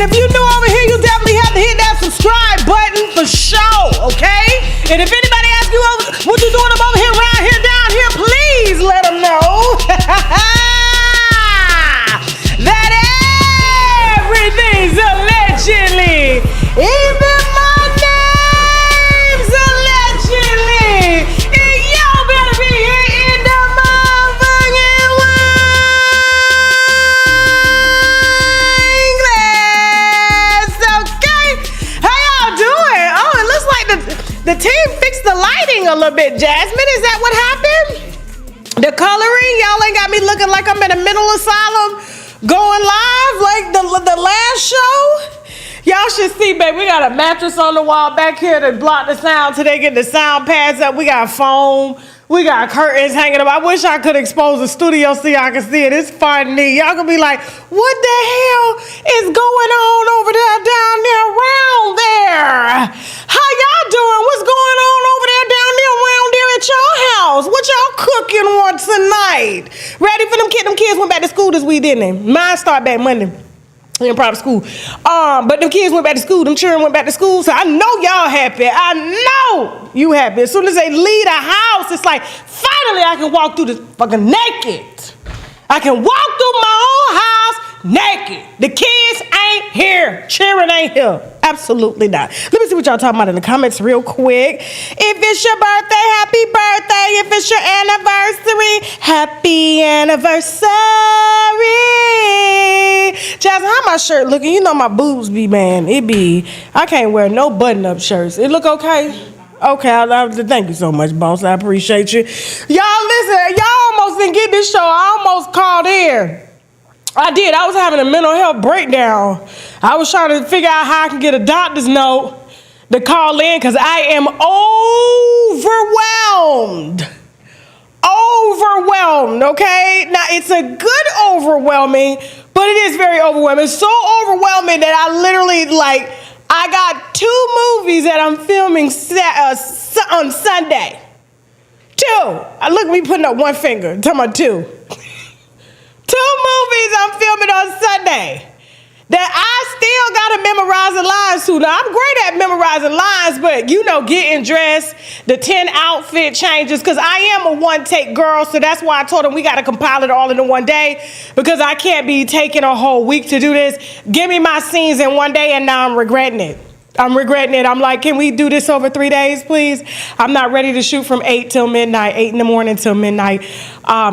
if you're new over here, you definitely have to hit that subscribe button for sure, okay? And if anybody asks you what you doing up over here, around here, down here, please let them know that everything's allegedly, even my name's allegedly, and y'all better be here in the motherfucking wine glass, okay? How y'all doing? Oh, it looks like the team fixed the lighting a little bit, Jasmine. Is that what happened? The coloring, y'all ain't got me looking like I'm in a mental asylum going live like the last show. Y'all should see, babe, we got a mattress on the wall back here to block the sound till they get the sound pads up. We got foam. We got curtains hanging up. I wish I could expose the studio so y'all can see it. It's funny. Y'all gonna be like, what the hell is going on over there, down there, around there? How y'all doing? What's going on over there, down there, around there at your house? What y'all cooking on tonight? Ready for them kids? Them kids went back to school this week, didn't they? Mine start back Monday. In private school. But them kids went back to school. Them children went back to school. So I know y'all happy. I know you happy. As soon as they leave the house, it's like, finally I can walk through this fucking naked. I can walk through my own house naked. The kids ain't here. Children ain't here. Absolutely not. Let me see what y'all talking about in the comments real quick. If it's your birthday, happy birthday. If it's your anniversary, happy anniversary. Jasmine, how my shirt looking? You know my boobs be, man. I can't wear no button-up shirts. It look okay? Okay, thank you so much, boss. I appreciate you. Y'all, listen, y'all almost didn't get this show. I almost called in. I did. I was having a mental health breakdown. I was trying to figure out how I can get a doctor's note to call in because I am overwhelmed. Overwhelmed, okay? Now, it's a good overwhelming, but it is very overwhelming. It's so overwhelming that I literally, I got 2 movies that I'm filming on Sunday. 2. Look at me putting up one finger. I'm talking about 2. 2 movies I'm filming on Sunday that I still got to memorize the lines to. Now, I'm great at memorizing lines, but, getting dressed, the 10 outfit changes, because I am a one-take girl, so that's why I told them we got to compile it all in one day, because I can't be taking a whole week to do this. Give me my scenes in one day, and now I'm regretting it. I'm like, can we do this over 3 days, please? I'm not ready to shoot from 8 till midnight, 8 in the morning till midnight.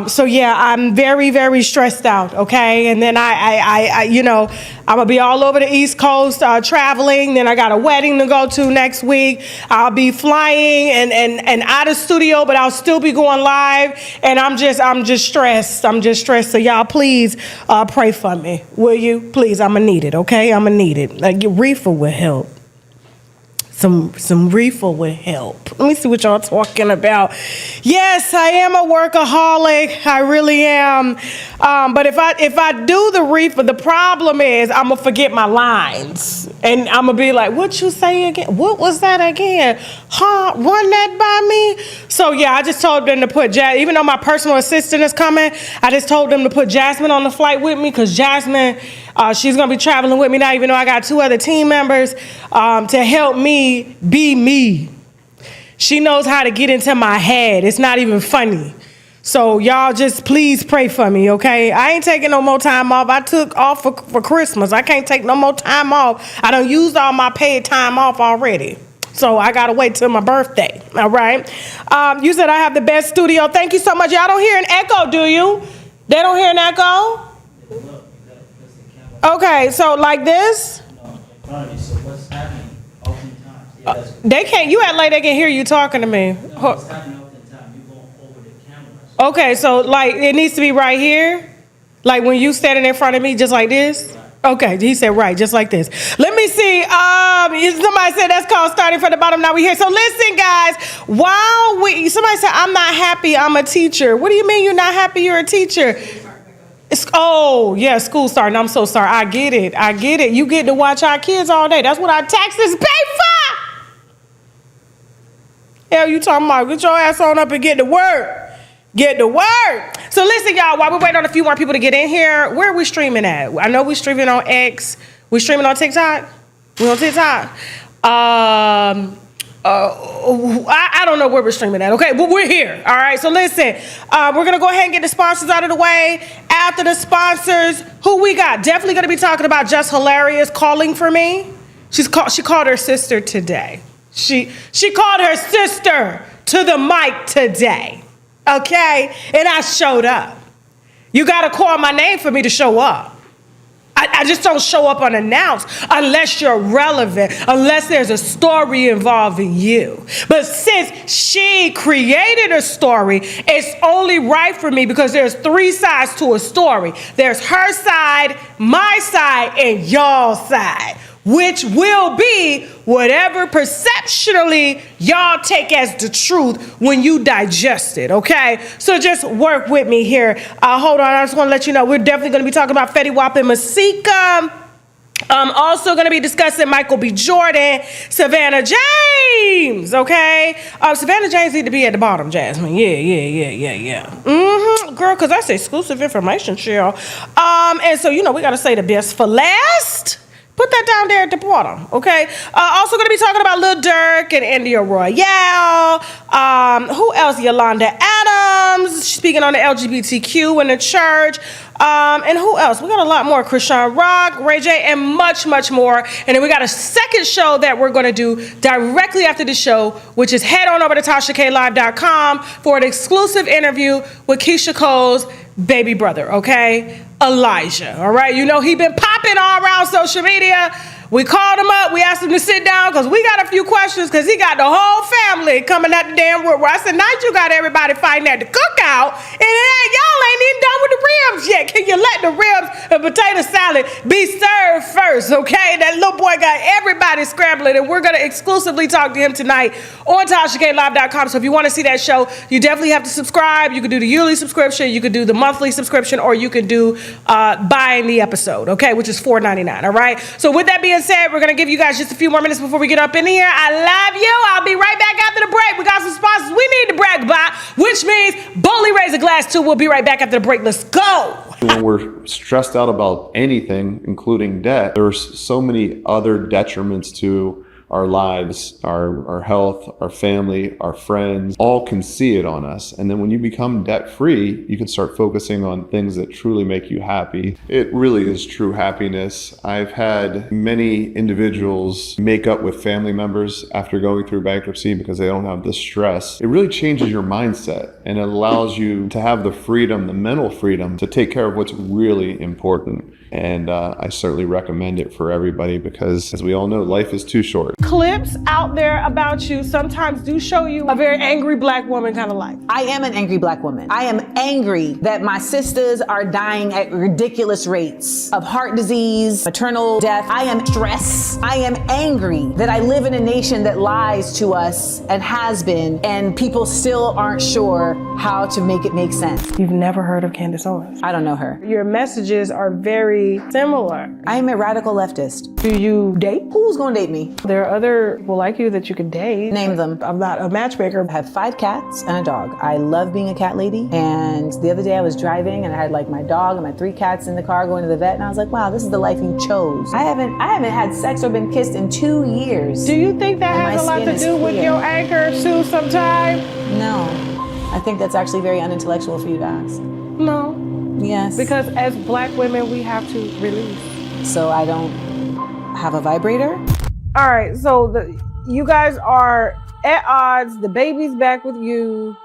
So yeah, I'm very, very stressed out, okay? And then I'm gonna be all over the East Coast traveling. Then I got a wedding to go to next week. I'll be flying and out of studio, but I'll still be going live. And I'm just stressed. So y'all, please pray for me, will you? Please, I'm gonna need it, okay? I'm gonna need it. Reefer will help. Some reefer would help. Let me see what y'all talking about. Yes, I am a workaholic. I really am. But if I do the reefer, the problem is I'm gonna forget my lines, and I'm gonna be like, "What you say again? What was that again? Huh? Run that by me." So yeah, I just told them to put even though my personal assistant is coming, I just told them to put Jasmine on the flight with me, because Jasmine, she's gonna be traveling with me now, even though I got 2 other team members to help me be me. She knows how to get into my head. It's not even funny. So y'all just please pray for me, okay? I ain't taking no more time off. I took off for Christmas. I can't take no more time off. I done used all my paid time off already. So I gotta wait till my birthday, all right? You said I have the best studio. Thank you so much. Y'all don't hear an echo, do you? They don't hear an echo? Okay, so like this? No, so what's happening oftentimes? Yeah, they can't, you act like they can hear you talking to me. No, what's happening oftentimes, you go over the cameras. Okay, so it needs to be right here? Like when you standing in front of me just like this? Right. Okay, he said right, just like this. Let me see. Somebody said that's called starting from the bottom. Now we here. So listen, guys. Somebody said I'm not happy. I'm a teacher. What do you mean you're not happy? You're a teacher. School starting. I'm so sorry. I get it. You get to watch our kids all day. That's what our taxes pay for. Hell, you talking about? Get your ass on up and get to work. Get to work. So listen, y'all, while we're waiting on a few more people to get in here, where are we streaming at? I know we're streaming on X. We streaming on TikTok? We on TikTok? I don't know where we're streaming at, okay? But we're here, all right? So listen, we're going to go ahead and get the sponsors out of the way. After the sponsors, who we got? Definitely going to be talking about Jess Hilarious calling for me. She called her sister today. She called her sister to the mic today, okay? And I showed up. You got to call my name for me to show up. I just don't show up unannounced unless you're relevant, unless there's a story involving you. But since she created a story, it's only right for me because there's 3 sides to a story. There's her side, my side, and y'all's side, which will be whatever perceptually y'all take as the truth when you digest it, okay? So just work with me here. Hold on, I just want to let you know we're definitely going to be talking about Fetty Wap and Masika. I'm also going to be discussing Michael B. Jordan, Savannah James, okay? Savannah James need to be at the bottom, Jasmine. Yeah. Girl, because that's exclusive information, Cheryl. And so, you know, we got to say the best for last. Put that down there at the bottom, okay? Also going to be talking about Lil Durk and India Royale. Who else? Yolanda Adams, speaking on the LGBTQ in the church. And who else? We got a lot more. Chrisean Rock, Ray J, and much, much more. And then we got a second show that we're going to do directly after the show, which is head on over to TashaKLive.com for an exclusive interview with Keisha Cole's baby brother, okay? Elijah, all right? You know, he been popping all around social media. We called him up. We asked him to sit down because we got a few questions because he got the whole family coming at the damn wood. I said, now you got everybody fighting at the cookout and y'all ain't even done with the ribs yet. Can you let the ribs and potato salad be served first, okay? That little boy got everybody scrambling, and we're going to exclusively talk to him tonight on TashaKLive.com. So if you want to see that show, you definitely have to subscribe. You can do the yearly subscription, you could do the monthly subscription, or you could do buying the episode, okay, which is $4.99, all right? So with that being said, we're going to give you guys just a few more minutes before we get up in here. I love you. I'll be right back after the break. We got some sponsors we need to brag about, which means boldly raise a glass too. We'll be right back after the break. Let's go. When we're stressed out about anything, including debt, there's so many other detriments to our lives, our health, our family, our friends, all can see it on us. And then when you become debt-free, you can start focusing on things that truly make you happy. It really is true happiness. I've had many individuals make up with family members after going through bankruptcy because they don't have the stress. It really changes your mindset, and it allows you to have the freedom, the mental freedom, to take care of what's really important. And I certainly recommend it for everybody because, as we all know, life is too short. Clips out there about you sometimes do show you a very angry black woman kind of life. I am an angry black woman. I am angry that my sisters are dying at ridiculous rates of heart disease, maternal death. I am stressed. I am angry that I live in a nation that lies to us and has been, and people still aren't sure how to make it make sense. You've never heard of Candace Owens? I don't know her. Your messages are very similar. I am a radical leftist. Do you date? Who's gonna date me? There are other people like you that you can date. Name them. I'm not a matchmaker. I have 5 cats and a dog. I love being a cat lady. And the other day I was driving and I had like my dog and my 3 cats in the car going to the vet, and I was like, wow, this is the life you chose. I haven't had sex or been kissed in 2 years. Do you think that has a lot to do with your anger too sometime? No. I think that's actually very unintellectual for you to ask. No. Yes. Because as black women, we have to release. So I don't have a vibrator? All right, so you guys are at odds. The baby's back with you.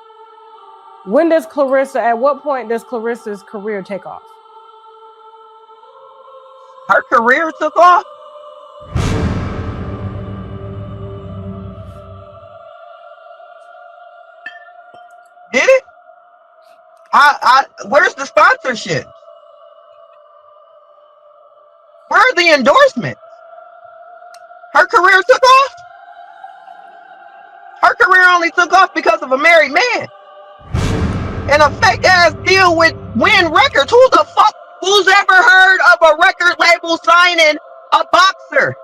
At what point does Clarissa's career take off? Her career took off? Did it? Where's the sponsorship? Where are the endorsements? Her career took off? Her career only took off because of a married man and a fake ass deal with Win Records. Who's ever heard of a record label signing a boxer?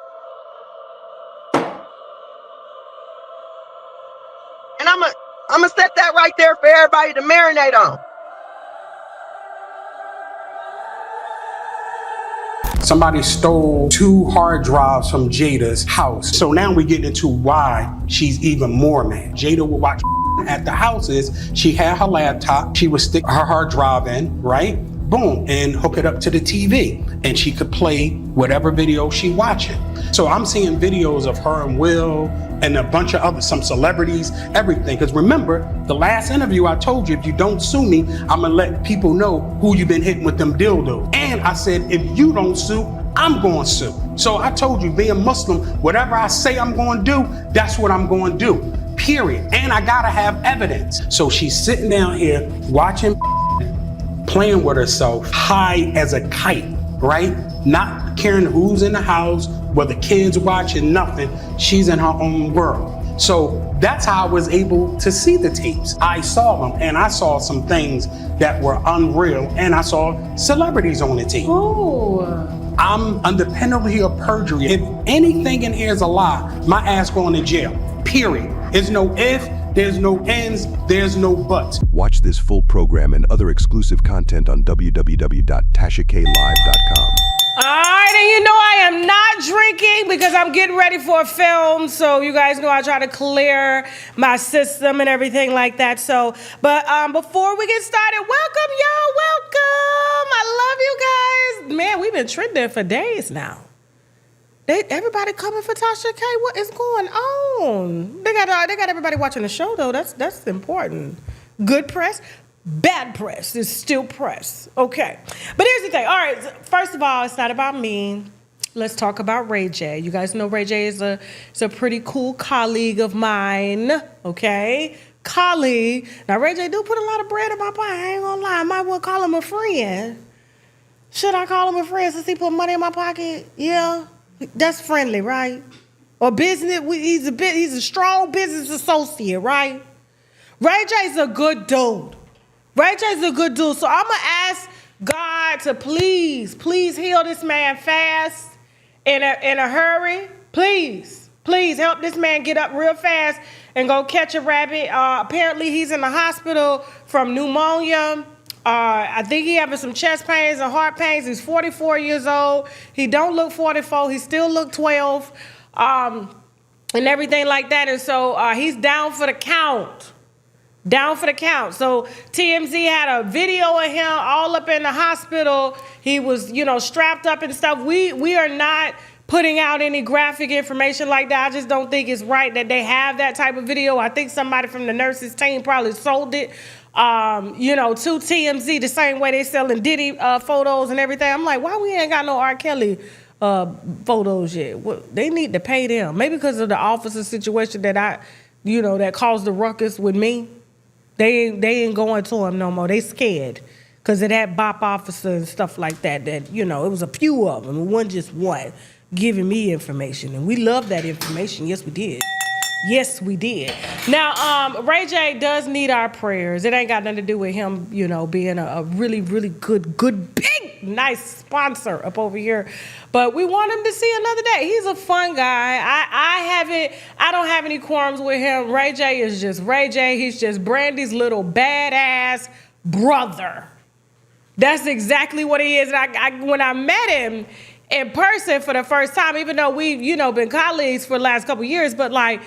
And I'm gonna set that right there for everybody to marinate on. Somebody stole 2 hard drives from Jada's house. So now we get into why she's even more mad. Jada would watch at the houses. She had her laptop. She would stick her hard drive in, right? Boom, and hook it up to the TV. And she could play whatever video she watching. So I'm seeing videos of her and Will and a bunch of some celebrities, everything. Because remember, the last interview I told you, if you don't sue me, I'm gonna let people know who you've been hitting with them dildos. And I said, if you don't sue, I'm going to sue. So I told you, being Muslim, whatever I say I'm going to do, that's what I'm going to do, period. And I got to have evidence. So she's sitting down here watching, playing with herself, high as a kite, right? Not caring who's in the house, whether kids watching, nothing. She's in her own world. So that's how I was able to see the tapes. I saw them, and I saw some things that were unreal, and I saw celebrities on the tape. Ooh. I'm under penalty of perjury. If anything in here is a lie, my ass going to jail, period. There's no if, there's no ends, there's no buts. Watch this full program and other exclusive content on www.TashaKLive.com. All right, and you know I am not drinking because I'm getting ready for a film. So you guys know I try to clear my system and everything like that. So, but before we get started, welcome, y'all, welcome. I love you guys. Man, we've been trending for days now. Everybody coming for Tasha K. What is going on? They got everybody watching the show though. That's important. Good press. Bad press is still press. Okay. But here's the thing. All right. First of all, it's not about me. Let's talk about Ray J. You guys know Ray J is a pretty cool colleague of mine. Okay. Colleague. Now, Ray J do put a lot of bread in my pocket. I ain't gonna lie. I might well call him a friend. Should I call him a friend since he put money in my pocket? Yeah. That's friendly, right? Or business. He's a strong business associate, right? Ray J's a good dude. Ray J's a good dude, so I'm going to ask God to please heal this man fast in a hurry. Please help this man get up real fast and go catch a rabbit. Apparently, he's in the hospital from pneumonia. I think he having some chest pains and heart pains. He's 44 years old. He don't look 44. He still look 12 and everything like that. And so he's down for the count. Down for the count. So TMZ had a video of him all up in the hospital. He was, strapped up and stuff. We are not putting out any graphic information like that. I just don't think it's right that they have that type of video. I think somebody from the nurses team probably sold it, to TMZ the same way they selling Diddy photos and everything. I'm like, why we ain't got no R. Kelly photos yet? They need to pay them. Maybe because of the officer situation that that caused the ruckus with me. They ain't going to him no more. They scared because of that BOP officer and stuff like that. That, it was a few of them. It wasn't just one giving me information. And we love that information. Yes, we did. Yes, we did. Now, Ray J does need our prayers. It ain't got nothing to do with him, being a really, really good, big, nice sponsor up over here. But we want him to see another day. He's a fun guy. I don't have any qualms with him. Ray J is just Ray J. He's just Brandy's little badass brother. That's exactly what he is. And when I met him in person for the first time, even though we've, been colleagues for the last couple years, but I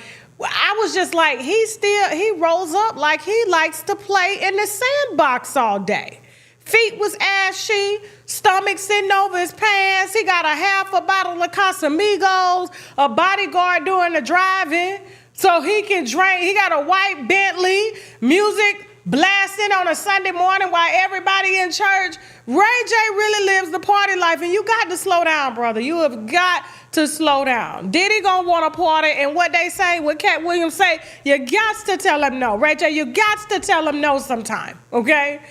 was just like, he rolls up like he likes to play in the sandbox all day. Feet was ashy, stomach sitting over his pants. He got a half a bottle of Casamigos, a bodyguard doing the driving so he can drink. He got a white Bentley, music blasting on a Sunday morning while everybody in church. Ray J really lives the party life, and you got to slow down, brother. You have got to slow down. Diddy gonna want to party, and what they say, what Cat Williams say, you got to tell him no. Ray J, you got to tell him no sometime, okay?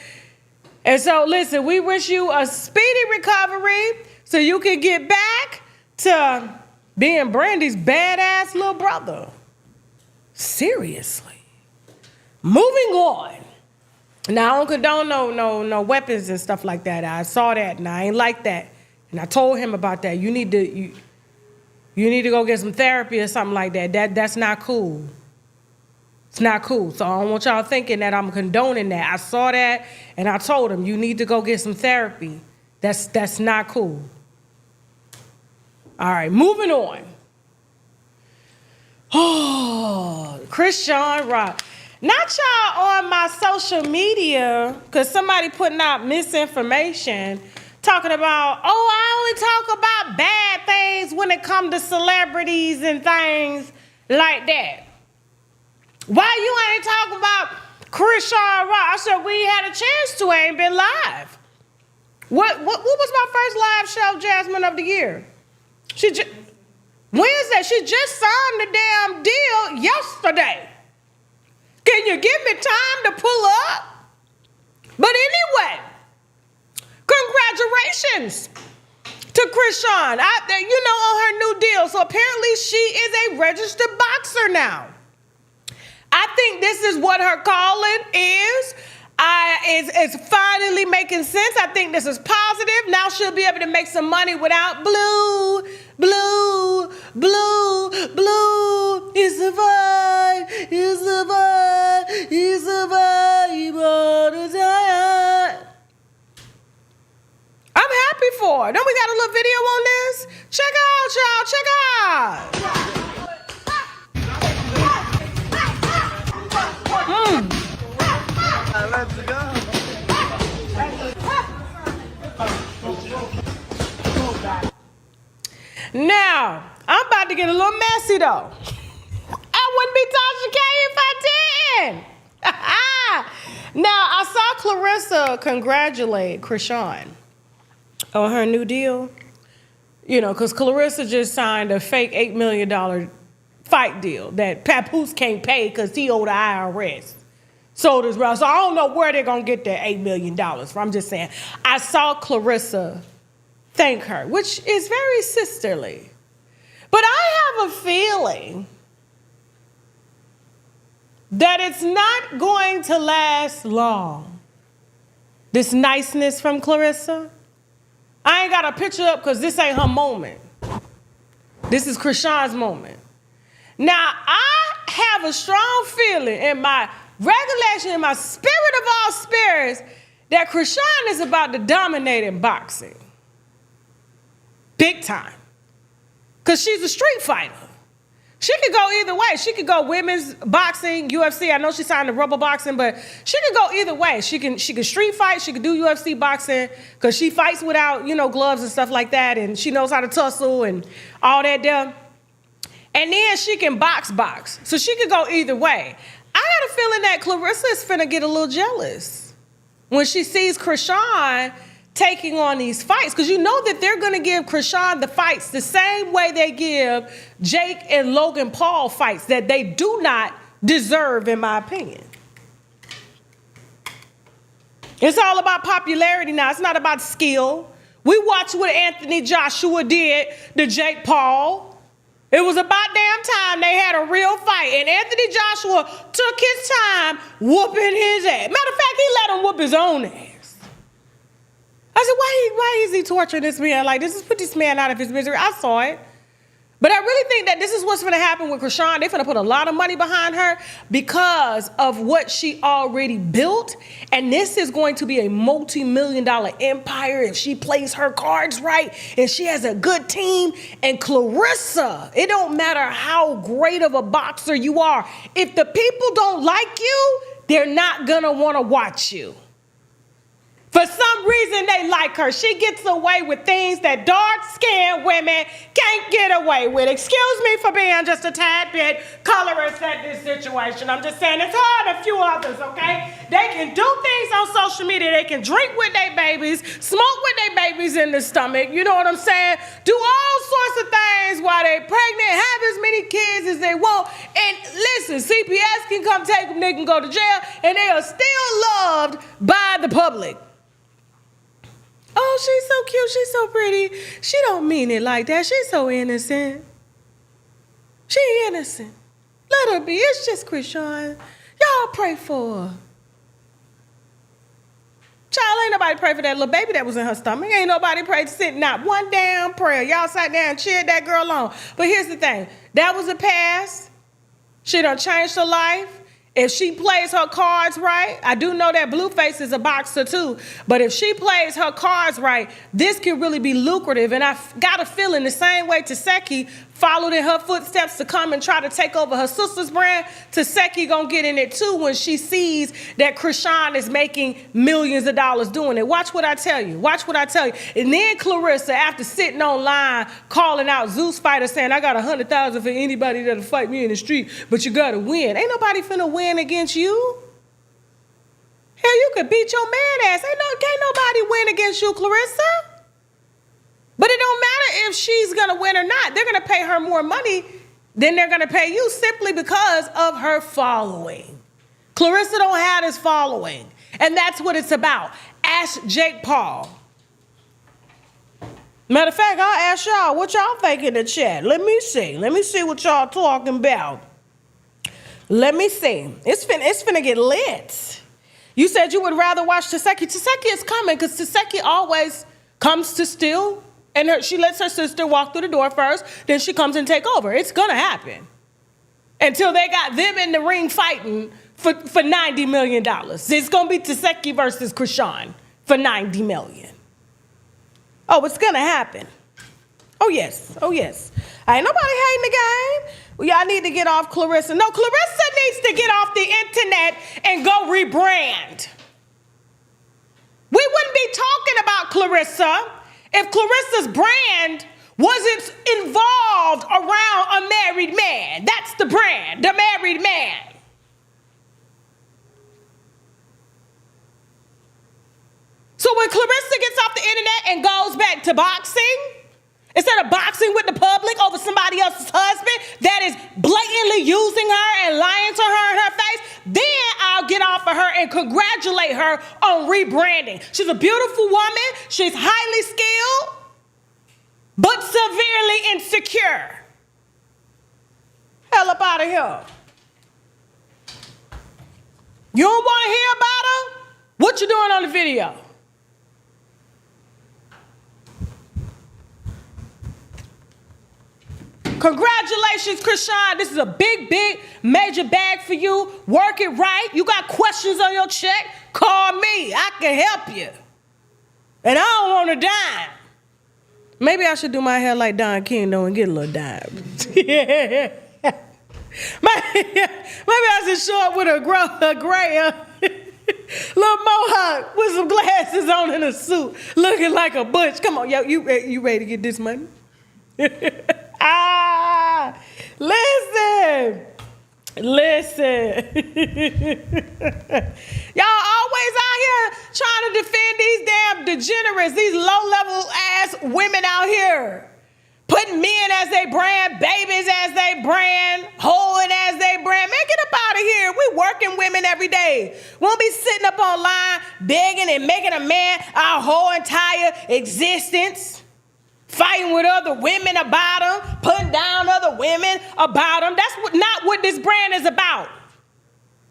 And so, listen, we wish you a speedy recovery so you can get back to being Brandy's badass little brother. Seriously. Moving on. Now, I don't condone no weapons and stuff like that. I saw that, and I ain't like that. And I told him about that. You need to go get some therapy or something like that. That's not cool. It's not cool. So I don't want y'all thinking that I'm condoning that. I saw that, and I told him, you need to go get some therapy. That's not cool. All right, moving on. Oh, Chrisean Rock. Not y'all on my social media, because somebody putting out misinformation, talking about, oh, I only talk about bad things when it comes to celebrities and things like that. Why you ain't talking about Chrisean Rock? I said, we ain't had a chance to, I ain't been live. What was my first live show, Jasmine, of the year? Wednesday, she just signed the damn deal yesterday. Can you give me time to pull up? But anyway, congratulations to Chrisean, on her new deal. So apparently she is a registered boxer now. I think this is what her calling is. It's finally making sense. I think this is positive. Now she'll be able to make some money without blue. It's a vibe. It's a vibe. It's a vibe all the time. I'm happy for her. Don't we got a little video on this? Check out, y'all. Check out. Let's go. Now, I'm about to get a little messy though. I wouldn't be Tasha K if I didn't. Now, I saw Clarissa congratulate Chrisean on her new deal. Because Clarissa just signed a fake $8 million fight deal that Papoose can't pay because he owed the IRS. So I don't know where they're going to get that $8 million from. I'm just saying. I saw Clarissa thank her, which is very sisterly. But I have a feeling that it's not going to last long. This niceness from Clarissa. I ain't got a picture up because this ain't her moment. This is Chrisean's moment. Now, I have a strong feeling in my regulation, in my spirit of all spirits, that Chrisean is about to dominate in boxing. Big time. Because she's a street fighter. She could go either way. She could go women's boxing, UFC. I know she signed to rubber boxing, but she could go either way. She can street fight. She could do UFC boxing because she fights without, gloves and stuff like that, and she knows how to tussle and all that there. And then she can box. So she could go either way. I got a feeling that Clarissa is finna get a little jealous when she sees Chrisean taking on these fights, because you know that they're going to give Chrisean the fights the same way they give Jake and Logan Paul fights that they do not deserve, in my opinion. It's all about popularity now. It's not about skill. We watched what Anthony Joshua did to Jake Paul. It was about damn time they had a real fight, and Anthony Joshua took his time whooping his ass. Matter of fact, he let him whoop his own ass. I said, why is he torturing this man like this? Just put this man out of his misery. I saw it. But I really think that this is what's going to happen with Chrisean. They're going to put a lot of money behind her because of what she already built. And this is going to be a multi-million-dollar empire if she plays her cards right and she has a good team. And Clarissa, it don't matter how great of a boxer you are. If the people don't like you, they're not going to want to watch you. For some reason, they like her. She gets away with things that dark-skinned women can't get away with. Excuse me for being just a tad bit colorist at this situation. I'm just saying it's her and a few others, okay? They can do things on social media. They can drink with their babies, smoke with their babies in the stomach. You know what I'm saying? Do all sorts of things while they're pregnant, have as many kids as they want. And listen, CPS can come take them, they can go to jail, and they are still loved by the public. Oh, she's so cute. She's so pretty. She don't mean it like that. She's so innocent. She innocent. Let her be. It's just Chrisean. Y'all pray for her. Child, ain't nobody pray for that little baby that was in her stomach. Ain't nobody prayed to sit, not one damn prayer. Y'all sat down and cheered that girl on. But here's the thing. That was a past. She done changed her life. If she plays her cards right, I do know that Blueface is a boxer too, but if she plays her cards right, this can really be lucrative. And I got a feeling the same way Tasha followed in her footsteps to come and try to take over her sister's brand, Tasha gonna get in it too when she sees that Chrisean is making millions of dollars doing it. Watch what I tell you. Watch what I tell you. And then Clarissa, after sitting online calling out Zeus Fighter saying, I got 100,000 for anybody that'll fight me in the street, but you gotta win. Ain't nobody finna win against you. Hell, you could beat your man ass. Can't nobody win against you, Clarissa. But it don't matter if she's gonna win or not. They're gonna pay her more money than they're gonna pay you simply because of her following. Clarissa don't have this following. And that's what it's about. Ask Jake Paul. Matter of fact, I'll ask y'all what y'all think in the chat. Let me see. Let me see what y'all talking about. Let me see. It's finna get lit. You said you would rather watch Tasha. Tasha is coming because Tasha always comes to steal. And she lets her sister walk through the door first, then she comes and take over. It's gonna happen. Until they got them in the ring fighting for $90 million. It's gonna be Tasha versus Chrisean for $90 million. Oh, it's gonna happen. Oh yes, oh yes. Ain't nobody hating the game. Well, y'all need to get off Clarissa. No, Clarissa needs to get off the internet and go rebrand. We wouldn't be talking about Clarissa if Clarissa's brand wasn't involved around a married man. That's the brand, the married man. So when Clarissa gets off the internet and goes back to boxing, instead of boxing with the public over somebody else's husband that is blatantly using her and lying to her in her face, then I'll get off of her and congratulate her on rebranding. She's a beautiful woman. She's highly skilled, but severely insecure. Hell up out of here. You don't want to hear about her? What you doing on the video? Congratulations, Chrisean. This is a big, major bag for you. Work it right. You got questions on your check? Call me. I can help you. And I don't want a dime. Maybe I should do my hair like Don King, though, and get a little dime. Maybe I should show up with a gray little mohawk with some glasses on and a suit, looking like a butch. Come on, yo, you ready to get this money? Listen. Y'all always out here trying to defend these damn degenerates, these low-level ass women out here. Putting men as they brand, babies as they brand, hoeing as they brand. Man, get up out of here. We working women every day. We won't be sitting up online begging and making a man our whole entire existence. Fighting with other women about them, putting down other women about them. That's not what this brand is about.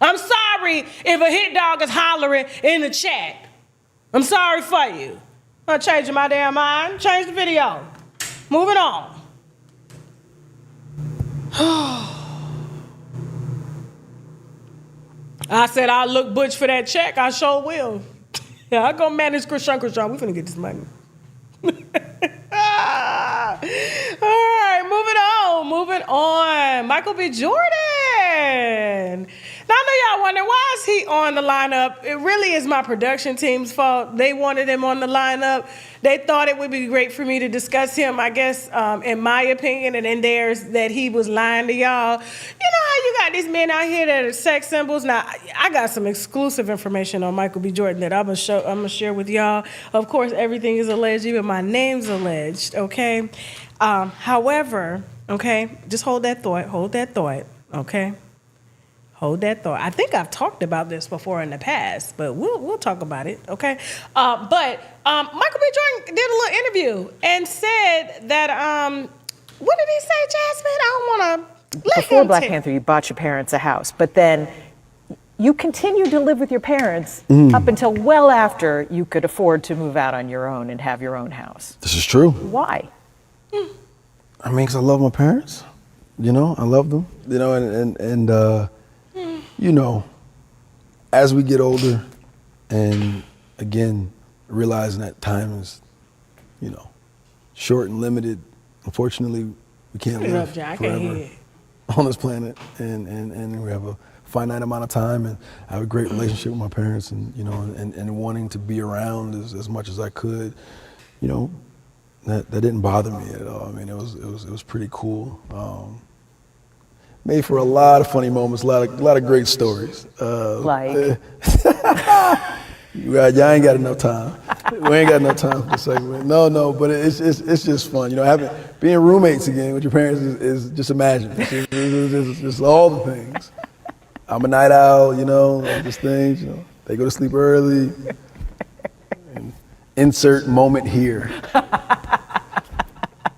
I'm sorry if a hit dog is hollering in the chat. I'm sorry for you. I'm changing my damn mind. Change the video. Moving on. I said I'll look butch for that check. I sure will. Yeah, I'll go manage Chrisean. We finna get this money. All right, moving on. Michael B. Jordan. Now, I know y'all wonder, why is he on the lineup? It really is my production team's fault. They wanted him on the lineup. They thought it would be great for me to discuss him, I guess, in my opinion, and in theirs, that he was lying to y'all. You know how you got these men out here that are sex symbols? Now, I got some exclusive information on Michael B. Jordan that I'm gonna share with y'all. Of course, everything is alleged, even my name's alleged, okay? However, okay, just hold that thought, okay? Hold that thought. I think I've talked about this before in the past, but we'll talk about it, okay? But Michael B. Jordan did a little interview and said that, what did he say, Jasmine? I don't want to let Before him Black tell. Panther, you bought your parents a house, but then you continued to live with your parents up until well after you could afford to move out on your own and have your own house. This is true. Why? I mean, 'cause I love my parents. You know, I love them. You know, and you know, as we get older, and again, realizing that time is, you know, short and limited. Unfortunately, we can't live forever on this planet, and we have a finite amount of time, and I have a great relationship with my parents, and you know, and wanting to be around as much as I could, you know, that didn't bother me at all. I mean, it was pretty cool. Made for a lot of funny moments, a lot of great stories. Like? Y'all ain't got enough time. We ain't got enough time for the segment. No, but it's just fun. You know, being roommates again with your parents is just imagine. It's just all the things. I'm a night owl, you know, just things. You know, they go to sleep early. And insert moment here.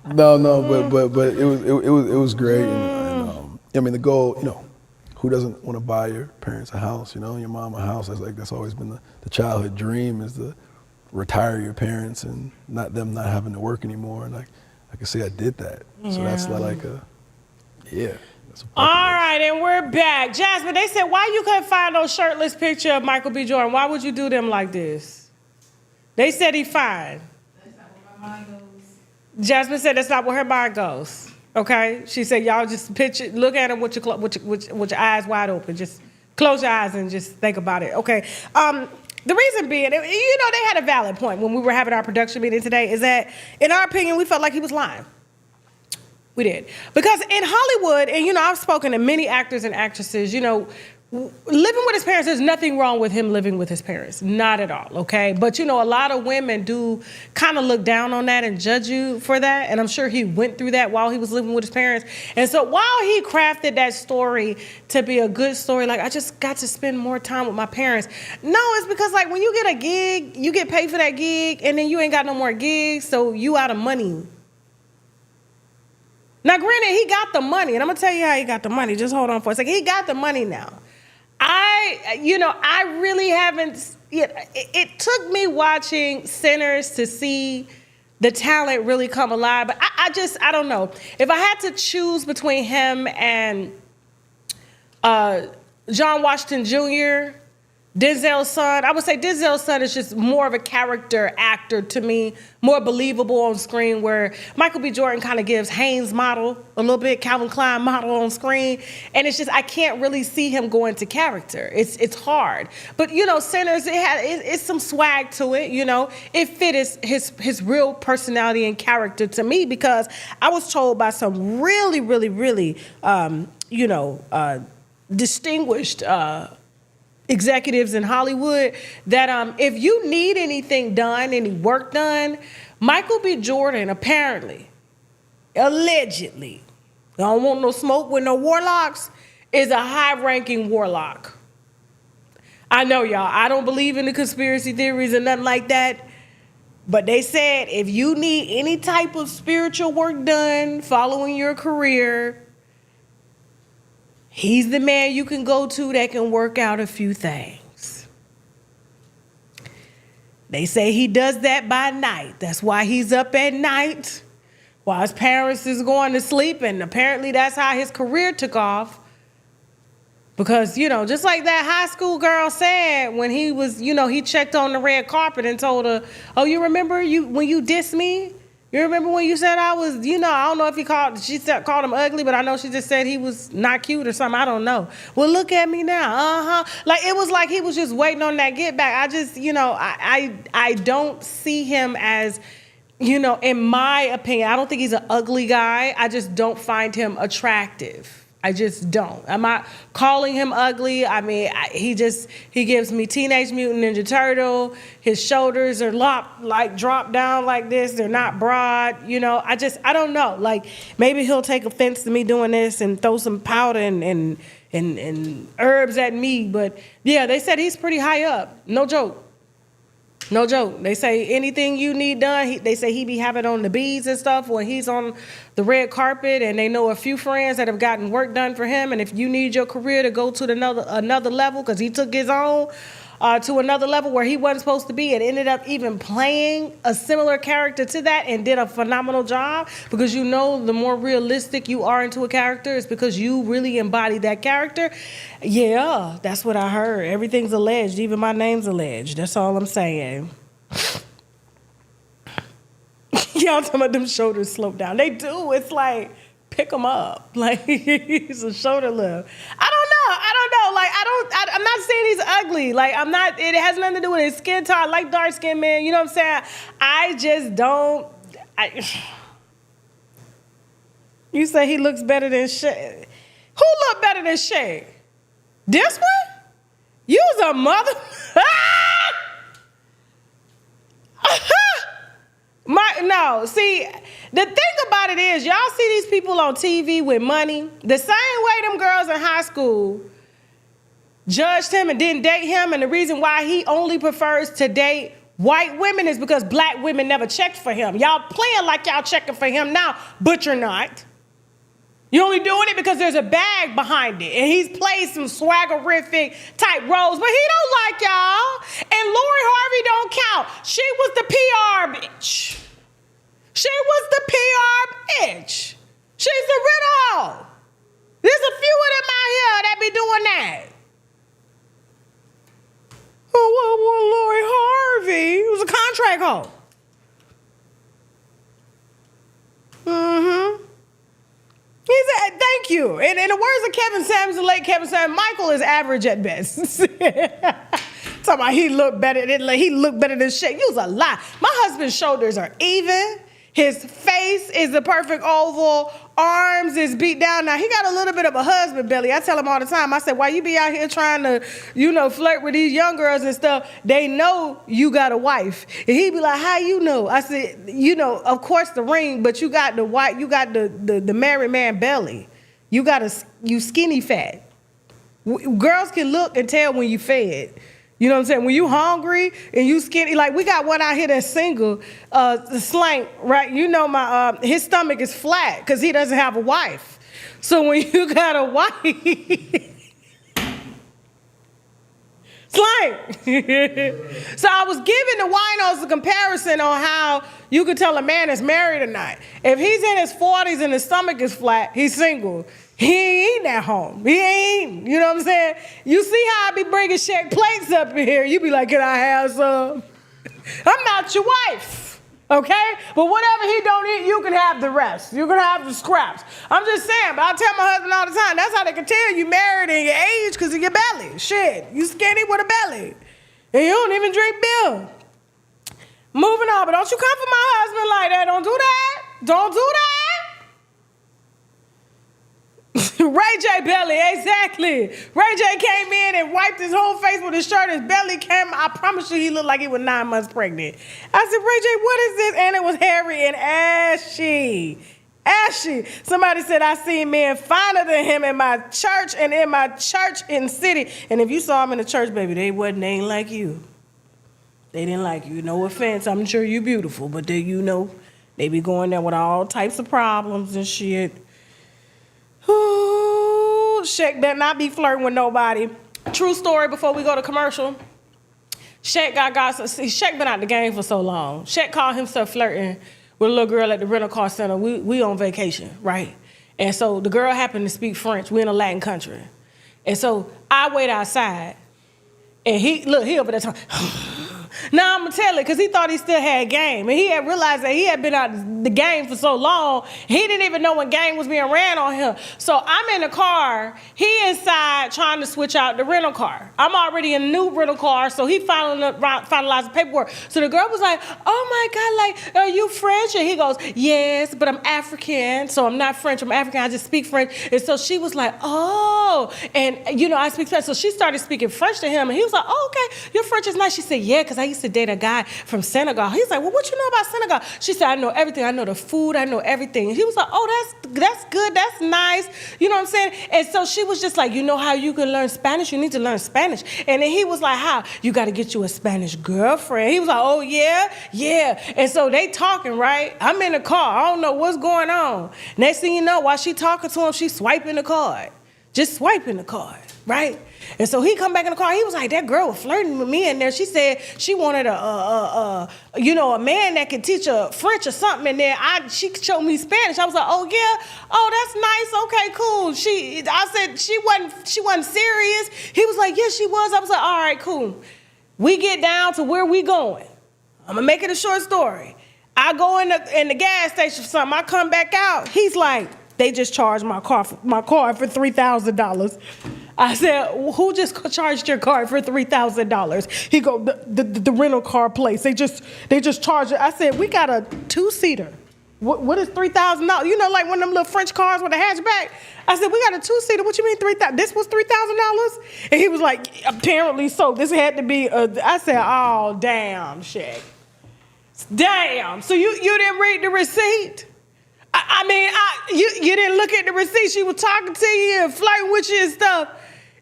No, but it was great. And I mean, the goal, you know, who doesn't want to buy your parents a house, you know, your mom a house? That's always been the childhood dream, is to retire your parents and not having to work anymore. And I can say I did that. Yeah. So that's like that's a all right, and we're back. Jasmine, they said, why you couldn't find no shirtless picture of Michael B. Jordan? Why would you do them like this? They said he fine. That's not where my mind goes. Jasmine said that's not where her mind goes. Okay, she said y'all just picture, look at him with your eyes wide open. Just close your eyes and just think about it. Okay. The reason being, you know, they had a valid point when we were having our production meeting today. Is that, in our opinion, we felt like he was lying. We did, because in Hollywood, and you know, I've spoken to many actors and actresses. You know, living with his parents, there's nothing wrong with him living with his parents, not at all, okay? But you know, a lot of women do kind of look down on that and judge you for that, and I'm sure he went through that while he was living with his parents. And so while he crafted that story to be a good story, like, I just got to spend more time with my parents. No, it's because like when you get a gig, you get paid for that gig, and then you ain't got no more gigs, so you out of money. Now, granted, he got the money, and I'm gonna tell you how he got the money. Just hold on for a second. He got the money now. I really haven't. It took me watching Sinners to see the talent really come alive. But I don't know. If I had to choose between him and John Washington Jr., Denzel's son, I would say Denzel's son is just more of a character actor to me, more believable on screen, where Michael B. Jordan kind of gives Hanes model a little bit, Calvin Klein model on screen. And it's just, I can't really see him go into character. It's hard. But, you know, Sinners, it's some swag to it, you know. It fit his real personality and character to me, because I was told by some really, really, really, distinguished executives in Hollywood that if you need anything done, any work done, Michael B. Jordan apparently, allegedly, I don't want no smoke with no warlocks, is a high-ranking warlock. I know, y'all, I don't believe in the conspiracy theories and nothing like that, but they said if you need any type of spiritual work done following your career, he's the man you can go to that can work out a few things. They say he does that by night. That's why he's up at night while his parents is going to sleep, and apparently that's how his career took off. Because, you know, just like that high school girl said when he was, you know, he checked on the red carpet and told her, oh, you remember when you dissed me? You remember when you said I was, you know, I don't know if she called him ugly, but I know she just said he was not cute or something. I don't know. Well, look at me now. Like, it was like he was just waiting on that get back. I just, you know, I don't see him as, you know, in my opinion, I don't think he's an ugly guy. I just don't find him attractive. I just don't. I'm not calling him ugly. I mean, he gives me Teenage Mutant Ninja Turtle. His shoulders are drop down like this. They're not broad. You know, I don't know. Like, maybe he'll take offense to me doing this and throw some powder and herbs at me. But yeah, they said he's pretty high up. No joke. No joke. They say anything you need done, they say he be having on the beads and stuff when he's on the red carpet, and they know a few friends that have gotten work done for him. And if you need your career to go to another level, because he took his own, to another level where he wasn't supposed to be and ended up even playing a similar character to that and did a phenomenal job, because you know the more realistic you are into a character, it's because you really embody that character. Yeah, that's what I heard. Everything's alleged. Even my name's alleged. That's all I'm saying. Y'all talking about them shoulders slope down. They do. It's like, pick them up. Like, he's a shoulder lift. I don't know. Like, I'm not saying he's ugly. Like, I'm not, it has nothing to do with his skin tone. I like dark skinned men. You know what I'm saying? I just don't. You say he looks better than Shay. Who look better than Shay? This one? You's a mother. No, see, the thing about it is, y'all see these people on TV with money, the same way them girls in high school judged him and didn't date him, and the reason why he only prefers to date white women is because black women never checked for him. Y'all playing like y'all checking for him now, but you're not. You're only doing it because there's a bag behind it, and he's played some swaggerific type roles, but he don't like y'all. And Lori Harvey don't count. She was the PR bitch. She was the PR bitch. She's the riddle. There's a few of them out here that be doing that. Oh, well, Lori Harvey was a contract hoe. Mm-hmm. He said, thank you. And in the words of Kevin Samuels, the late Kevin Samuels, Michael is average at best. Talking about he looked better than shit. You was a lie. My husband's shoulders are even. His face is the perfect oval. Arms is beat down. Now, he got a little bit of a husband belly. I tell him all the time. I said, why you be out here trying to, flirt with these young girls and stuff? They know you got a wife. And he be like, how you know? I said, of course the ring, but you got the white, you got the married man belly. You skinny fat. Girls can look and tell when you fed. You know what I'm saying? When you hungry and you skinny, like we got one out here that's single, Slank, right? His stomach is flat because he doesn't have a wife. So when you got a wife, Slank. So I was giving the winos a comparison on how you could tell a man is married or not. If he's in his 40s and his stomach is flat, he's single. He ain't eating at home. He ain't eating. You know what I'm saying? You see how I be bringing Shaq plates up in here. You be like, can I have some? I'm not your wife, okay? But whatever he don't eat, you can have the rest. You can have the scraps. I'm just saying, but I tell my husband all the time, that's how they can tell you married in your age because of your belly. Shit, you skinny with a belly. And you don't even drink beer. Moving on, but don't you come for my husband like that. Don't do that. Don't do that. Ray J belly, exactly. Ray J came in and wiped his whole face with his shirt. His belly came, I promise you, he looked like he was 9 months pregnant. I said, Ray J, what is this? And it was hairy and ashy. Ashy. Somebody said, I seen men finer than him in my church and in my church in city. And if you saw him in the church, baby, they ain't like you. They didn't like you. No offense, I'm sure you're beautiful, but they be going there with all types of problems and shit. Ooh, Shaq better not be flirting with nobody. True story before we go to commercial. Shaq Shaq been out the game for so long. Shaq called himself flirting with a little girl at the rental car center. We on vacation, right? And so the girl happened to speak French. We in a Latin country. And so I wait outside. And he over there talking. Now I'm going to tell it because he thought he still had game. And he had realized that he had been out the game for so long, he didn't even know when game was being ran on him. So I'm in the car. He inside trying to switch out the rental car. I'm already in a new rental car, so he finalized the paperwork. So the girl was like, oh, my God, like, are you French? And he goes, yes, but I'm African. So I'm not French. I'm African. I just speak French. And so she was like, oh. And, I speak French. So she started speaking French to him. And he was like, oh, okay, your French is nice. She said, yeah, because I used to date a guy from Senegal. He's like, well, what you know about Senegal? She said, I know everything. I know the food. I know everything. And he was like, oh, that's good. That's nice. You know what I'm saying? And so she was just like, you know how you can learn Spanish? You need to learn Spanish. And then he was like, how? You got to get you a Spanish girlfriend. He was like, oh, yeah? Yeah. And so they talking, right? I'm in the car. I don't know what's going on. Next thing you know, while she talking to him, she swiping the card. just swiping the card, right? And so he come back in the car. He was like, that girl was flirting with me in there. She said she wanted a man that could teach her French or something. And then she showed me Spanish. I was like, oh yeah, oh that's nice. Okay, cool. I said she wasn't serious. He was like, yes, she was. I was like, all right, cool. We get down to where we going. I'm gonna make it a short story. I go in the gas station for something. I come back out. He's like, they just charged my car for $3,000. I said, who just charged your car for $3,000? He go, the rental car place. They just charged it. I said, we got a 2-seater. What is $3,000? You know, like one of them little French cars with a hatchback. I said, we got a 2-seater. What you mean $3,000? This was $3,000? And he was like, apparently so. This had to be. I said, oh damn, Shaq. Damn. So you didn't read the receipt? You didn't look at the receipt. She was talking to you and flirting with you and stuff.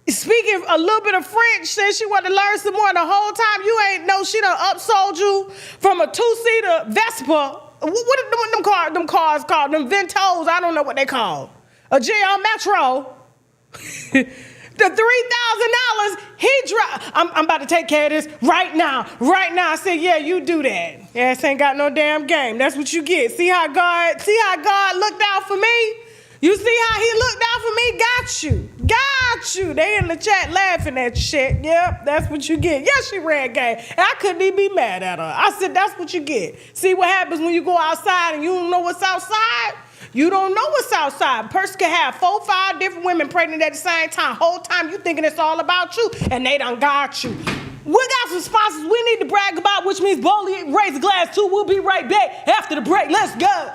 Speaking a little bit of French, said she wanted to learn some more. The whole time you ain't know she done upsold you from a 2-seater Vespa. What are them cars called? Them Ventos, I don't know what they call. A GL Metro. The $3,000 he dropped. I'm about to take care of this right now. Right now. I said, yeah, you do that. Ass ain't got no damn game. That's what you get. See how God looked out for me? You see how he looked out for me? Got you. They in the chat laughing at shit. Yep, that's what you get. Yeah, she ran game. And I couldn't even be mad at her. I said, that's what you get. See what happens when you go outside and you don't know what's outside? You don't know what's outside. A person can have 4 or 5 different women pregnant at the same time. Whole time you thinking it's all about you, and they done got you. We got some sponsors we need to brag about, which means boldly raise a glass too. We'll be right back after the break. Let's go.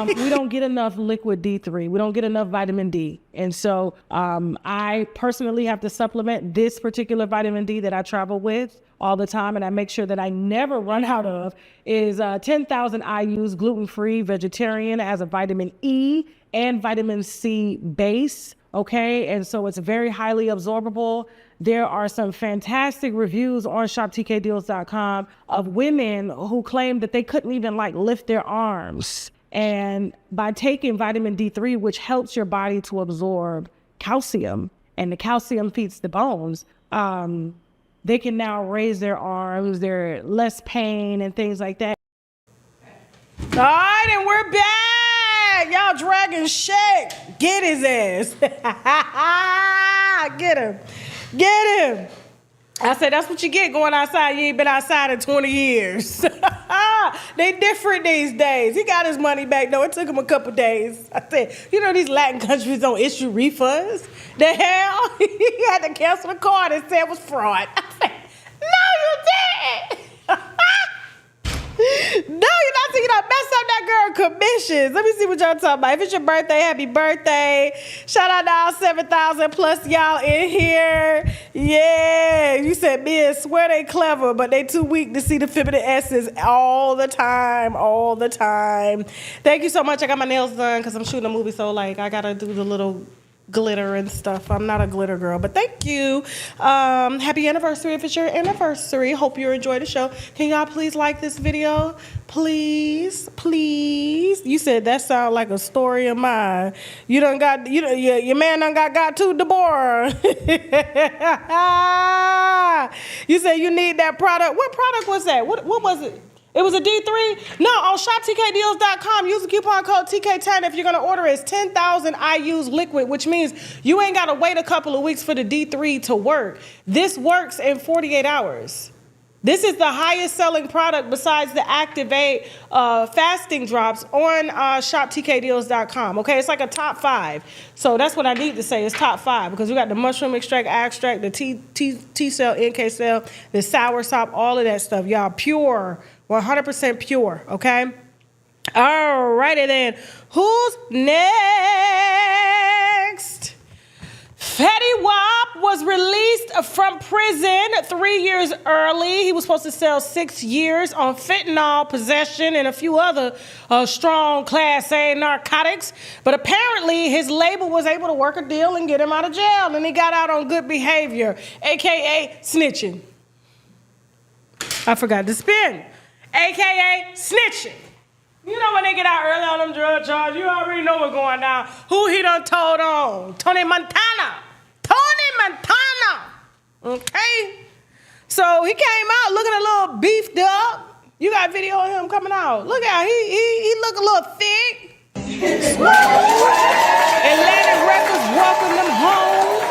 We don't get enough liquid D3. We don't get enough vitamin D. And so I personally have to supplement this particular vitamin D that I travel with all the time, and I make sure that I never run out of, is 10,000 IUs, gluten-free, vegetarian, as a vitamin E and vitamin C base, okay? And so it's very highly absorbable. There are some fantastic reviews on shoptkdeals.com of women who claim that they couldn't even lift their arms. And by taking vitamin D3, which helps your body to absorb calcium, and the calcium feeds the bones, they can now raise their arms, they're less pain and things like that. All right, and we're back. Y'all dragging Shaq. Get his ass. Get him. I said, that's what you get going outside. You ain't been outside in 20 years. They different these days. He got his money back, though. It took him a couple days. I said, these Latin countries don't issue refunds. The hell? He had to cancel the card and say it was fraud. I said, no, you didn't. No, you're not saying you don't mess up that girl commissions. Let me see what y'all talking about. If it's your birthday, happy birthday. Shout out to all 7,000 plus y'all in here. Yeah, you said men swear they clever, but they too weak to see the feminine essence all the time. Thank you so much. I got my nails done because I'm shooting a movie, so I gotta do the little glitter and stuff. I'm not a glitter girl, but thank you. Happy anniversary if it's your anniversary. Hope you enjoyed the show. Can y'all please like this video? Please. You said that sound like a story of mine. You done got, your man done got to Deborah. You said you need that product. What product was that? What was it? It was a D3? No, on shoptkdeals.com, use the coupon code TK10 if you're going to order it. It's 10,000 IUs liquid, which means you ain't got to wait a couple of weeks for the D3 to work. This works in 48 hours. This is the highest selling product besides the Activate fasting drops on shoptkdeals.com. Okay, it's like a top 5. So that's what I need to say. It's top 5 because we got the mushroom extract, the T cell, NK cell, the sour sop, all of that stuff. Y'all pure. 100% pure, okay? All righty then. Who's next? Fetty Wap was released from prison 3 years early. He was supposed to sell 6 years on fentanyl possession and a few other strong Class A narcotics. But apparently his label was able to work a deal and get him out of jail, and he got out on good behavior, AKA snitching. I forgot to spin. AKA snitching. You know when they get out early on them drug charges, you already know what's going down. Who he done told on? Tony Montana. Okay? So he came out looking a little beefed up. You got video of him coming out. Look at he look a little thick. Atlantic Records welcome them home.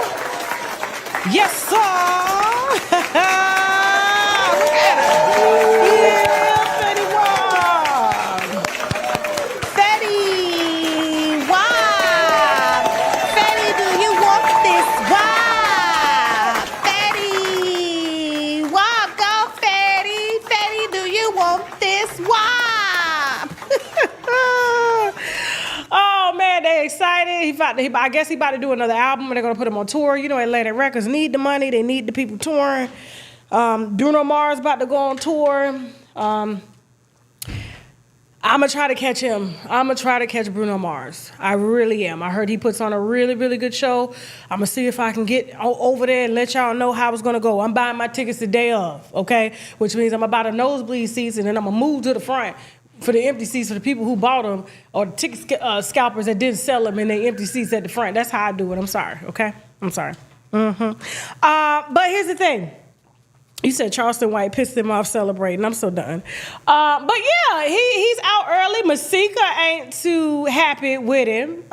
Yes, sir. Look at him. Yeah, Fetty Wap. Fetty Wap. Fetty, do you want this Wap? Fetty Wap, go Fetty. Fetty, do you want this Wap? Oh man, they excited. I guess he about to do another album, and they're gonna put him on tour. You know, Atlantic Records need the money. They need the people touring. Bruno Mars about to go on tour. I'm gonna try to catch him. I'm gonna try to catch Bruno Mars. I really am. I heard he puts on a really, really good show. I'm gonna see if I can get over there and let y'all know how it's gonna go. I'm buying my tickets the day of, okay? Which means I'm about to nosebleed seats, and then I'm gonna move to the front for the empty seats for the people who bought them, or the ticket scalpers that didn't sell them in their empty seats at the front. That's how I do it. I'm sorry, okay? I'm sorry. But here's the thing. You said Charleston White pissed him off celebrating. I'm so done. But yeah, he's out early. Masika ain't too happy with him.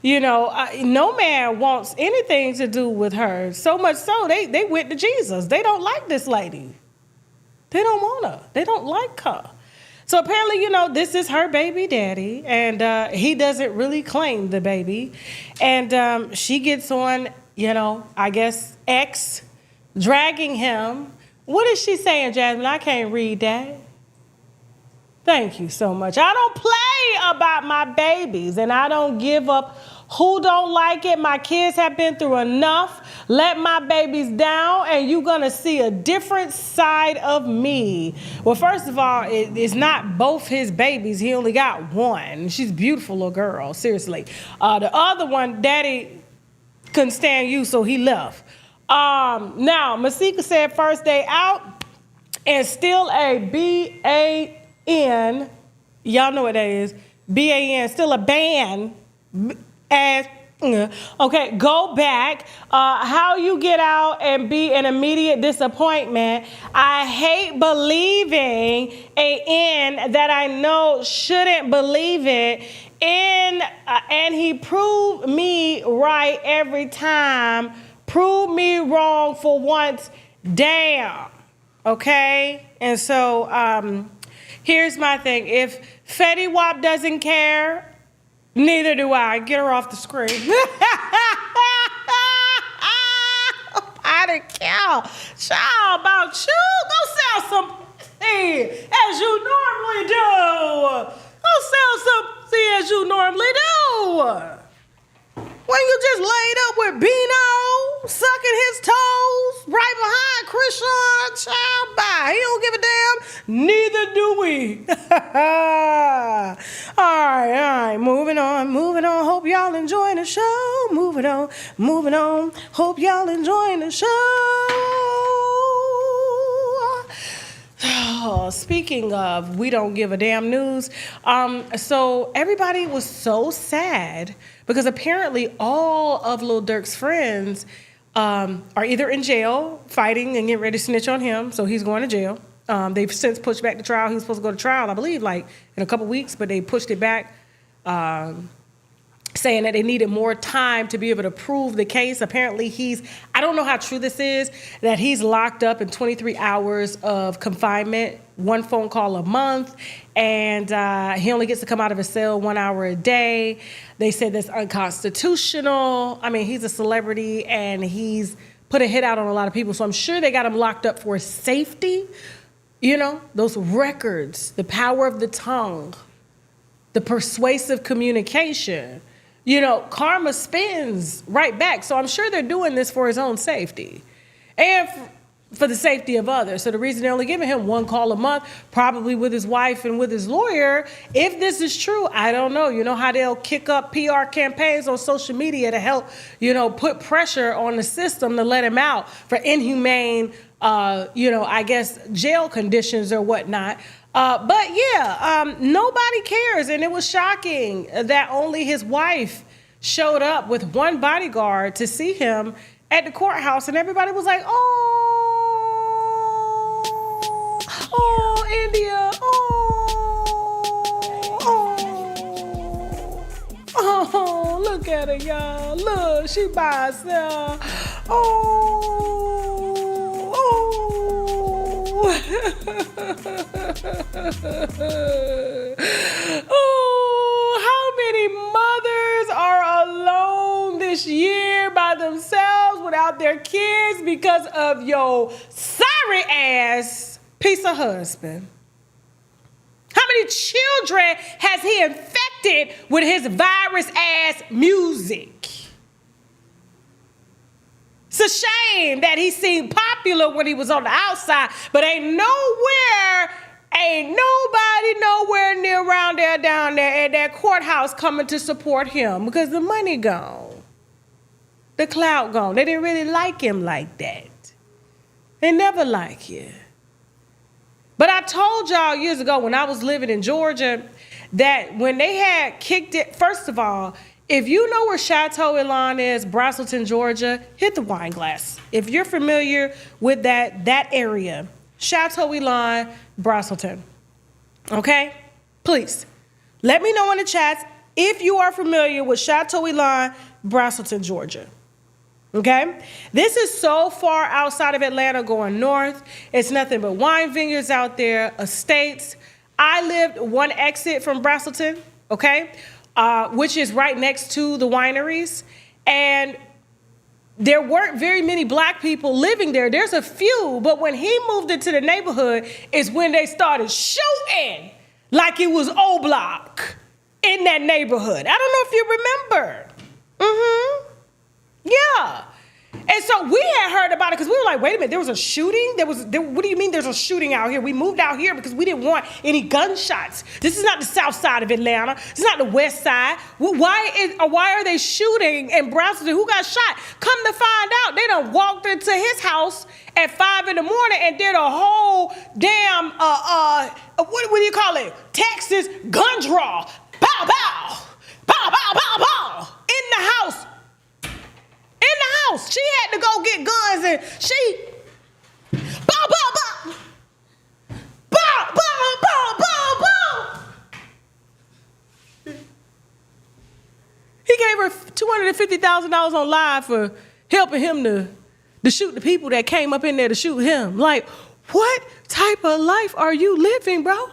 You know, no man wants anything to do with her. So much so, they went to Jesus. They don't like this lady. They don't want her. They don't like her. So apparently, you know, this is her baby daddy, and he doesn't really claim the baby. And she gets on, you know, I guess, X, dragging him. What is she saying, Jasmine? I can't read that. Thank you so much. I don't play about my babies, and I don't give up who don't like it. My kids have been through enough. Let my babies down, and you're going to see a different side of me. Well, first of all, it's not both his babies. He only got one. She's a beautiful little girl, seriously. The other one, daddy couldn't stand you, so he left. Now, Masika said first day out, and still a B-A-N. Y'all know what that is. B-A-N, still a ban. Okay, go back. How you get out and be an immediate disappointment. I hate believing A-N that I know shouldn't believe it. And he proved me right every time. Prove me wrong for once. Damn. Okay? And so here's my thing. If Fetty Wap doesn't care, neither do I. Get her off the screen. I don't care. Child, about you. Go sell some pussy as you normally do. Go sell some pussy as you normally do. When you just laid up with Bino, sucking his toes, right behind Chrisean, child, bye. He don't give a damn. Neither do we. All right. Moving on. Hope y'all enjoying the show. Moving on. Hope y'all enjoying the show. Speaking of we don't give a damn news, so everybody was so sad because apparently all of Lil Durk's friends are either in jail fighting and getting ready to snitch on him, so he's going to jail. They've since pushed back the trial. He was supposed to go to trial, I believe, like in a couple weeks, but they pushed it back, saying that they needed more time to be able to prove the case. Apparently I don't know how true this is, that he's locked up in 23 hours of confinement, one phone call a month, and he only gets to come out of his cell 1 hour a day. They said that's unconstitutional. I mean, he's a celebrity, and he's put a hit out on a lot of people, so I'm sure they got him locked up for safety. You know, those records, the power of the tongue, the persuasive communication. You know, karma spins right back. So I'm sure they're doing this for his own safety and for the safety of others. So the reason they're only giving him one call a month, probably with his wife and with his lawyer, if this is true, I don't know. You know how they'll kick up PR campaigns on social media to help, you know, put pressure on the system to let him out for inhumane, you know, I guess jail conditions or whatnot. But yeah, nobody cares. And it was shocking that only his wife showed up with one bodyguard to see him at the courthouse. And everybody was like, oh, India, oh, look at her, y'all. Look, she by herself. Oh, how many mothers are alone this year by themselves without their kids because of your sorry ass piece of husband? How many children has he infected with his virus ass music? It's a shame that he seemed popular when he was on the outside, but ain't nobody nowhere near around there, down there at that courthouse coming to support him because the money gone. The clout gone. They didn't really like him like that. They never like you. But I told y'all years ago when I was living in Georgia that when they had kicked it, first of all, if you know where Chateau Elan is, Braselton, Georgia, hit the wine glass. If you're familiar with that area, Chateau Elan, Braselton. Okay? Please, let me know in the chats if you are familiar with Chateau Elan, Braselton, Georgia. Okay? This is so far outside of Atlanta going north. It's nothing but wine vineyards out there, estates. I lived one exit from Braselton, okay? Which is right next to the wineries. And there weren't very many black people living there. There's a few, but when he moved into the neighborhood is when they started shooting like it was O-Block in that neighborhood. I don't know if you remember. Yeah. And so we had heard about it because we were like, wait a minute, there was a shooting? What do you mean there's a shooting out here? We moved out here because we didn't want any gunshots. This is not the south side of Atlanta. This is not the west side. Why are they shooting in Braselton? Who got shot? Come to find out, they done walked into his house at 5 in the morning and did a whole damn, what do you call it? Texas gun draw. Pow, pow. Pow, pow, pow, pow. In the house. She had to go get guns and she bow, bow, bow. Bow, bow, bow, bow, bow. He gave her $250,000 on live for helping him to shoot the people that came up in there to shoot him. Like, what type of life are you living, bro?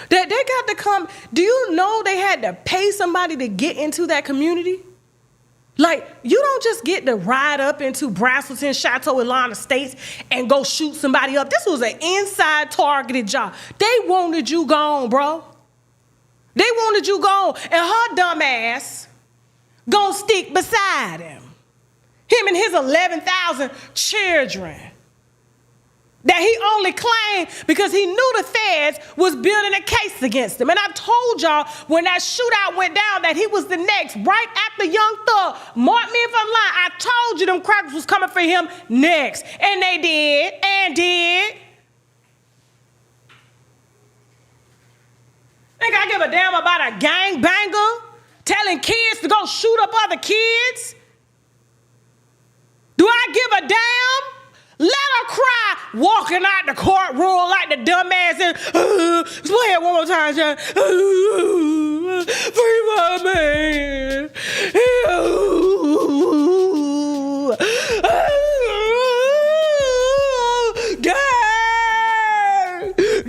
That they got to come. Do you know they had to pay somebody to get into that community? Like, you don't just get to ride up into Braselton, Chateau Elan Estates and go shoot somebody up. This was an inside targeted job. They wanted you gone, bro. They wanted you gone. And her dumb ass gonna stick beside him. Him and his 11,000 children. That he only claimed because he knew the feds was building a case against him. And I told y'all when that shootout went down that he was the next, right after Young Thug. Mark me if I'm lying. I told you them crackers was coming for him next. And they did, and did. Think I give a damn about a gangbanger telling kids to go shoot up other kids? Do I give a damn? Let her cry walking out the courtroom like the dumbass and play it one more time, John. Free my man.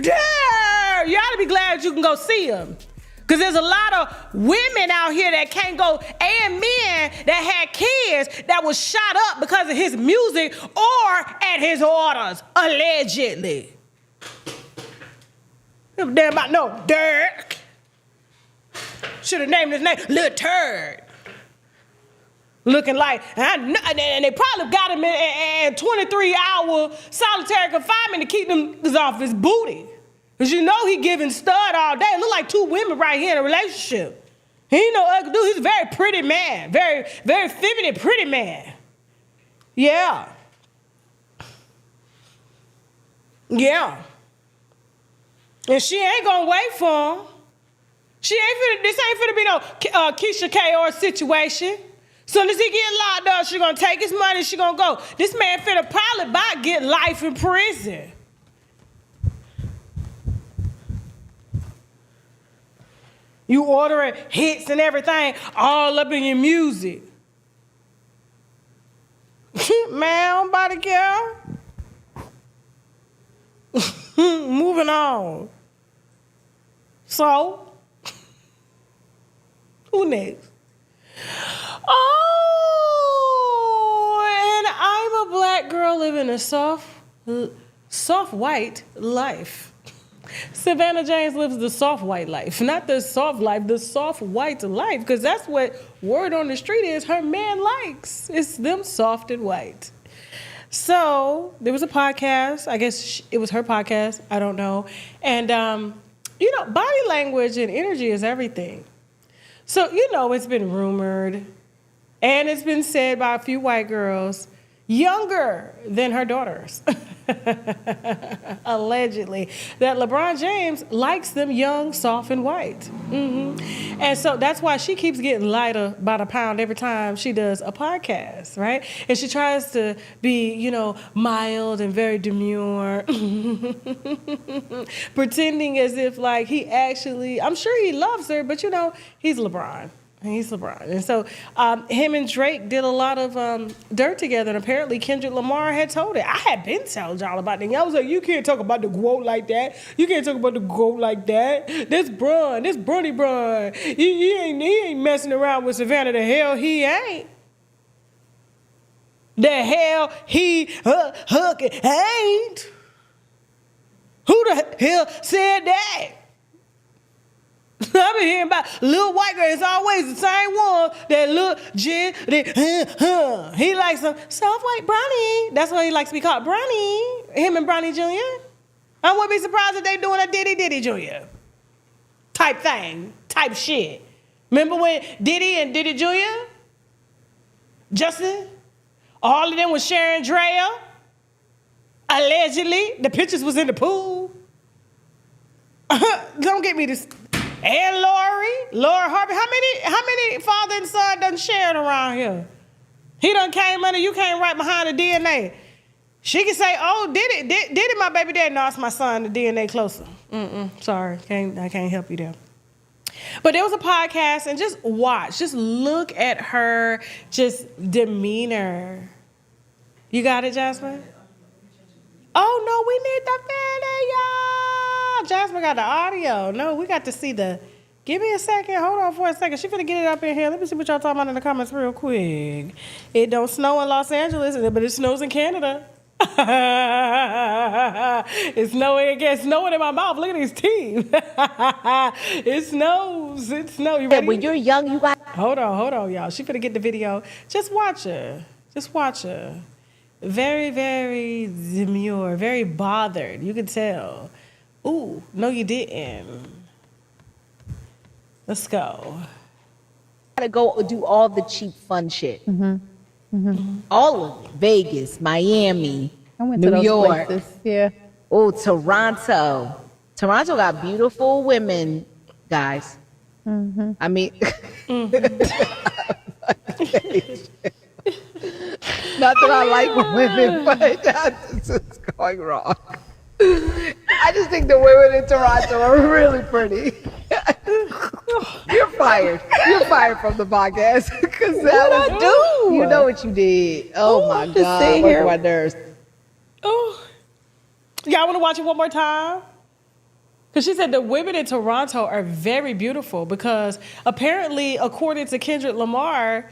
Dare. You ought to be glad you can go see him. Because there's a lot of women out here that can't go, and men that had kids that was shot up because of his music or at his orders, allegedly. Damn about no Dirk. Should have named his name Lil Turd. Looking like, and they probably got him in 23-hour solitary confinement to keep them off his booty. Because you know he giving stud all day. It look like two women right here in a relationship. He ain't no ugly dude. He's a very pretty man. Very, very feminine, pretty man. Yeah. Yeah. And she ain't gonna wait for him. This ain't finna be no Keisha K or situation. Soon as he get locked up, she gonna take his money, she gonna go. This man finna probably get life in prison. You ordering hits and everything all up in your music. Man, nobody care. Moving on. So, who next? Oh, and I'm a black girl living a soft white life. Savannah James lives the soft white life, not the soft life, the soft white life, because that's what word on the street is her man likes. It's them soft and white. So there was a podcast. I guess it was her podcast. I don't know. And, body language and energy is everything. So, it's been rumored and it's been said by a few white girls younger than her daughters, allegedly, that LeBron James likes them young, soft, and white. Mm-hmm. And so that's why she keeps getting lighter by the pound every time she does a podcast, right? And she tries to be, mild and very demure, pretending as if like he actually, I'm sure he loves her, but he's LeBron. He's LeBron. And so him and Drake did a lot of dirt together, and apparently Kendrick Lamar had told it. I had been telling y'all about it. I was like, you can't talk about the GOAT like that. You can't talk about the GOAT like that. This Brunny Brun. He ain't messing around with Savannah. The hell he ain't. The hell he ain't. Who the hell said that? I've been hearing about little white girl. It's always the same one that look He likes some soft white brownie. That's why he likes to be called Brownie. Him and Brownie Jr. I wouldn't be surprised if they doing a Diddy Jr. type thing, type shit. Remember when Diddy and Diddy Jr., Justin, all of them was sharing Drea? Allegedly, the pictures was in the pool. Don't get me this. And Lori Harvey. How many father and son done shared around here? He done came under, you came right behind the DNA. She can say, oh, Diddy my baby daddy? No, it's my son, the DNA closer. Sorry, I can't help you there. But there was a podcast, and just look at her just demeanor. You got it, Jasmine? Oh, no, we need the video, y'all. Jasmine got the audio. No, we got to see the... Give me a second. Hold on for a second. She finna get it up in here. Let me see what y'all talking about in the comments real quick. It don't snow in Los Angeles, but it snows in Canada. It's snowing in my mouth. Look at these teeth. It snows. You ready? When you're young, you got... Hold on, y'all. She finna get the video. Just watch her. Very, very demure, very bothered. You can tell. Ooh, no, you didn't. Let's go. Gotta go do all the cheap fun shit. All of it. Vegas, Miami, New York. Places. Yeah. Oh, Toronto. Toronto got beautiful women, guys. I mean, not that I like women, but this is going wrong. I just think the women in Toronto are really pretty. You're fired. You're fired from the podcast. Because that was, I do? You know what you did. Oh my God. Look at my nerves. Oh. Y'all want to watch it one more time? Because she said the women in Toronto are very beautiful because apparently, according to Kendrick Lamar,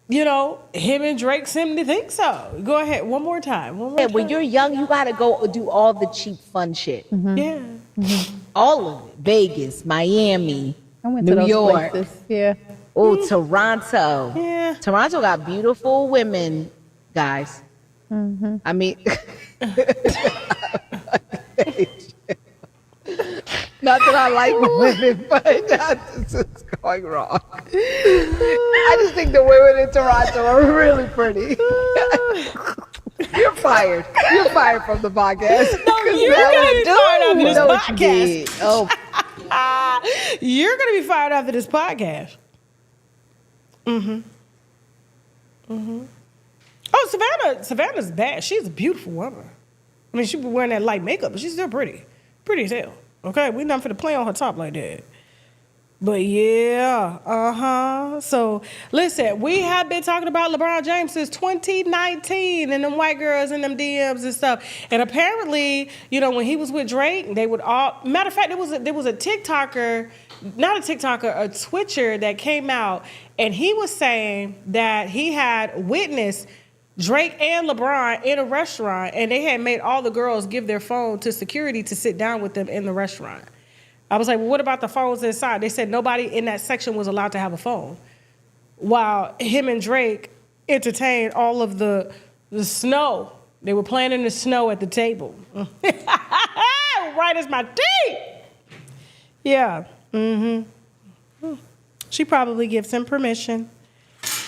him and Drake seem to think so. Go ahead, one more time. When you're young, you gotta go do all the cheap fun shit. Yeah. All of it. Vegas, Miami, New York. Places. Yeah. Oh, Toronto. Yeah. Toronto got beautiful women, guys. I mean, not that I like women, but this is going wrong. I just think the women in Toronto are really pretty. You're fired. You're fired from the podcast. No, you're gonna be fired after this Know what you podcast. did. Oh, You're gonna be fired after this podcast. Oh, Savannah's bad. She's a beautiful woman. I mean, she be wearing that light makeup, but she's still pretty. Pretty as hell. Okay, we're not finna play on her top like that. But yeah, So listen, we have been talking about LeBron James since 2019 and them white girls and them DMs and stuff. And apparently, when he was with Drake, they would all. Matter of fact, there was a TikToker, not a TikToker, a Twitcher that came out, and he was saying that he had witnessed Drake and LeBron in a restaurant, and they had made all the girls give their phone to security to sit down with them in the restaurant. I was like, well, what about the phones inside? They said nobody in that section was allowed to have a phone. While him and Drake entertained all of the snow. They were playing in the snow at the table. Right as my teeth. Yeah. She probably gives him permission.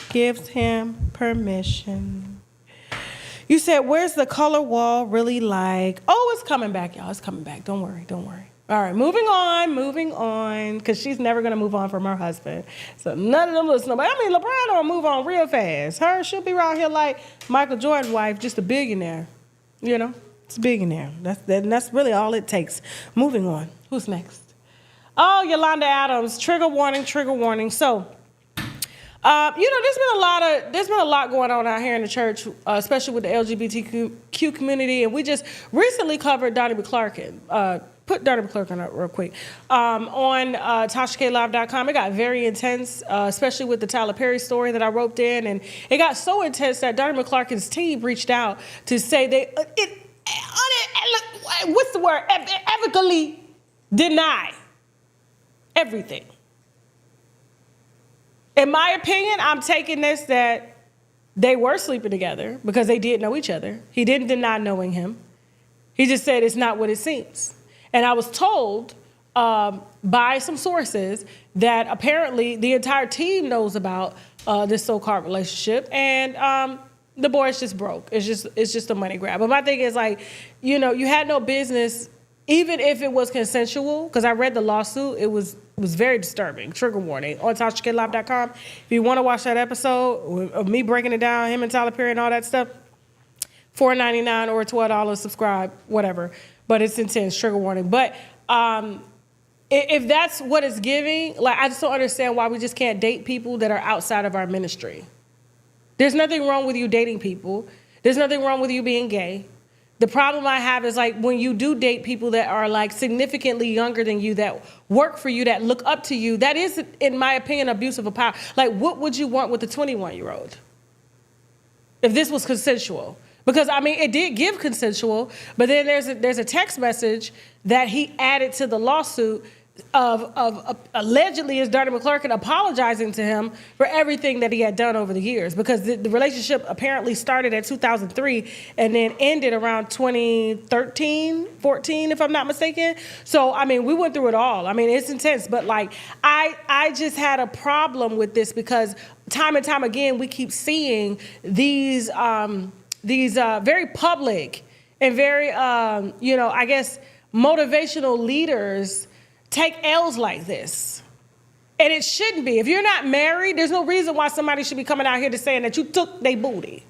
Gives him permission. You said, where's the color wall really like? Oh, it's coming back, y'all. It's coming back. Don't worry. All right, moving on, because she's never going to move on from her husband. So none of them listen to nobody. I mean, LeBron don't move on real fast. She'll be around here like Michael Jordan's wife, just a billionaire. It's a billionaire. That's really all it takes. Moving on. Who's next? Oh, Yolanda Adams. Trigger warning. So, there's been a lot going on out here in the church, especially with the LGBTQ community, and we just recently covered Donnie McClurkin. Put Donnie McClurkin up real quick. On TashaKLive.com, it got very intense, especially with the Tyler Perry story that I roped in, and it got so intense that Donnie McClurkin's team reached out to say what's the word? Ethically deny everything. In my opinion, I'm taking this that they were sleeping together because they did know each other. He didn't deny knowing him. He just said it's not what it seems. And I was told by some sources that apparently the entire team knows about this so-called relationship, and the boy's just broke. It's just a money grab. But my thing is, you had no business, even if it was consensual, because I read the lawsuit. It was very disturbing. Trigger warning on TashaKLive.com. If you want to watch that episode of me breaking it down, him and Tyler Perry and all that stuff, $4.99 or $12, subscribe, whatever. But it's intense, trigger warning. But if that's what it's giving, I just don't understand why we just can't date people that are outside of our ministry. There's nothing wrong with you dating people. There's nothing wrong with you being gay. The problem I have is when you do date people that are significantly younger than you, that work for you, that look up to you, that is, in my opinion, abuse of power. What would you want with a 21-year-old if this was consensual? Because, it did give consensual, but then there's a text message that he added to the lawsuit of allegedly is Donnie McClurkin apologizing to him for everything that he had done over the years, because the relationship apparently started at 2003 and then ended around 2013, 14, if I'm not mistaken. So, we went through it all. It's intense, but I just had a problem with this because time and time again, we keep seeing these very public and very, I guess, motivational leaders take L's like this. And it shouldn't be. If you're not married, there's no reason why somebody should be coming out here to saying that you took their booty.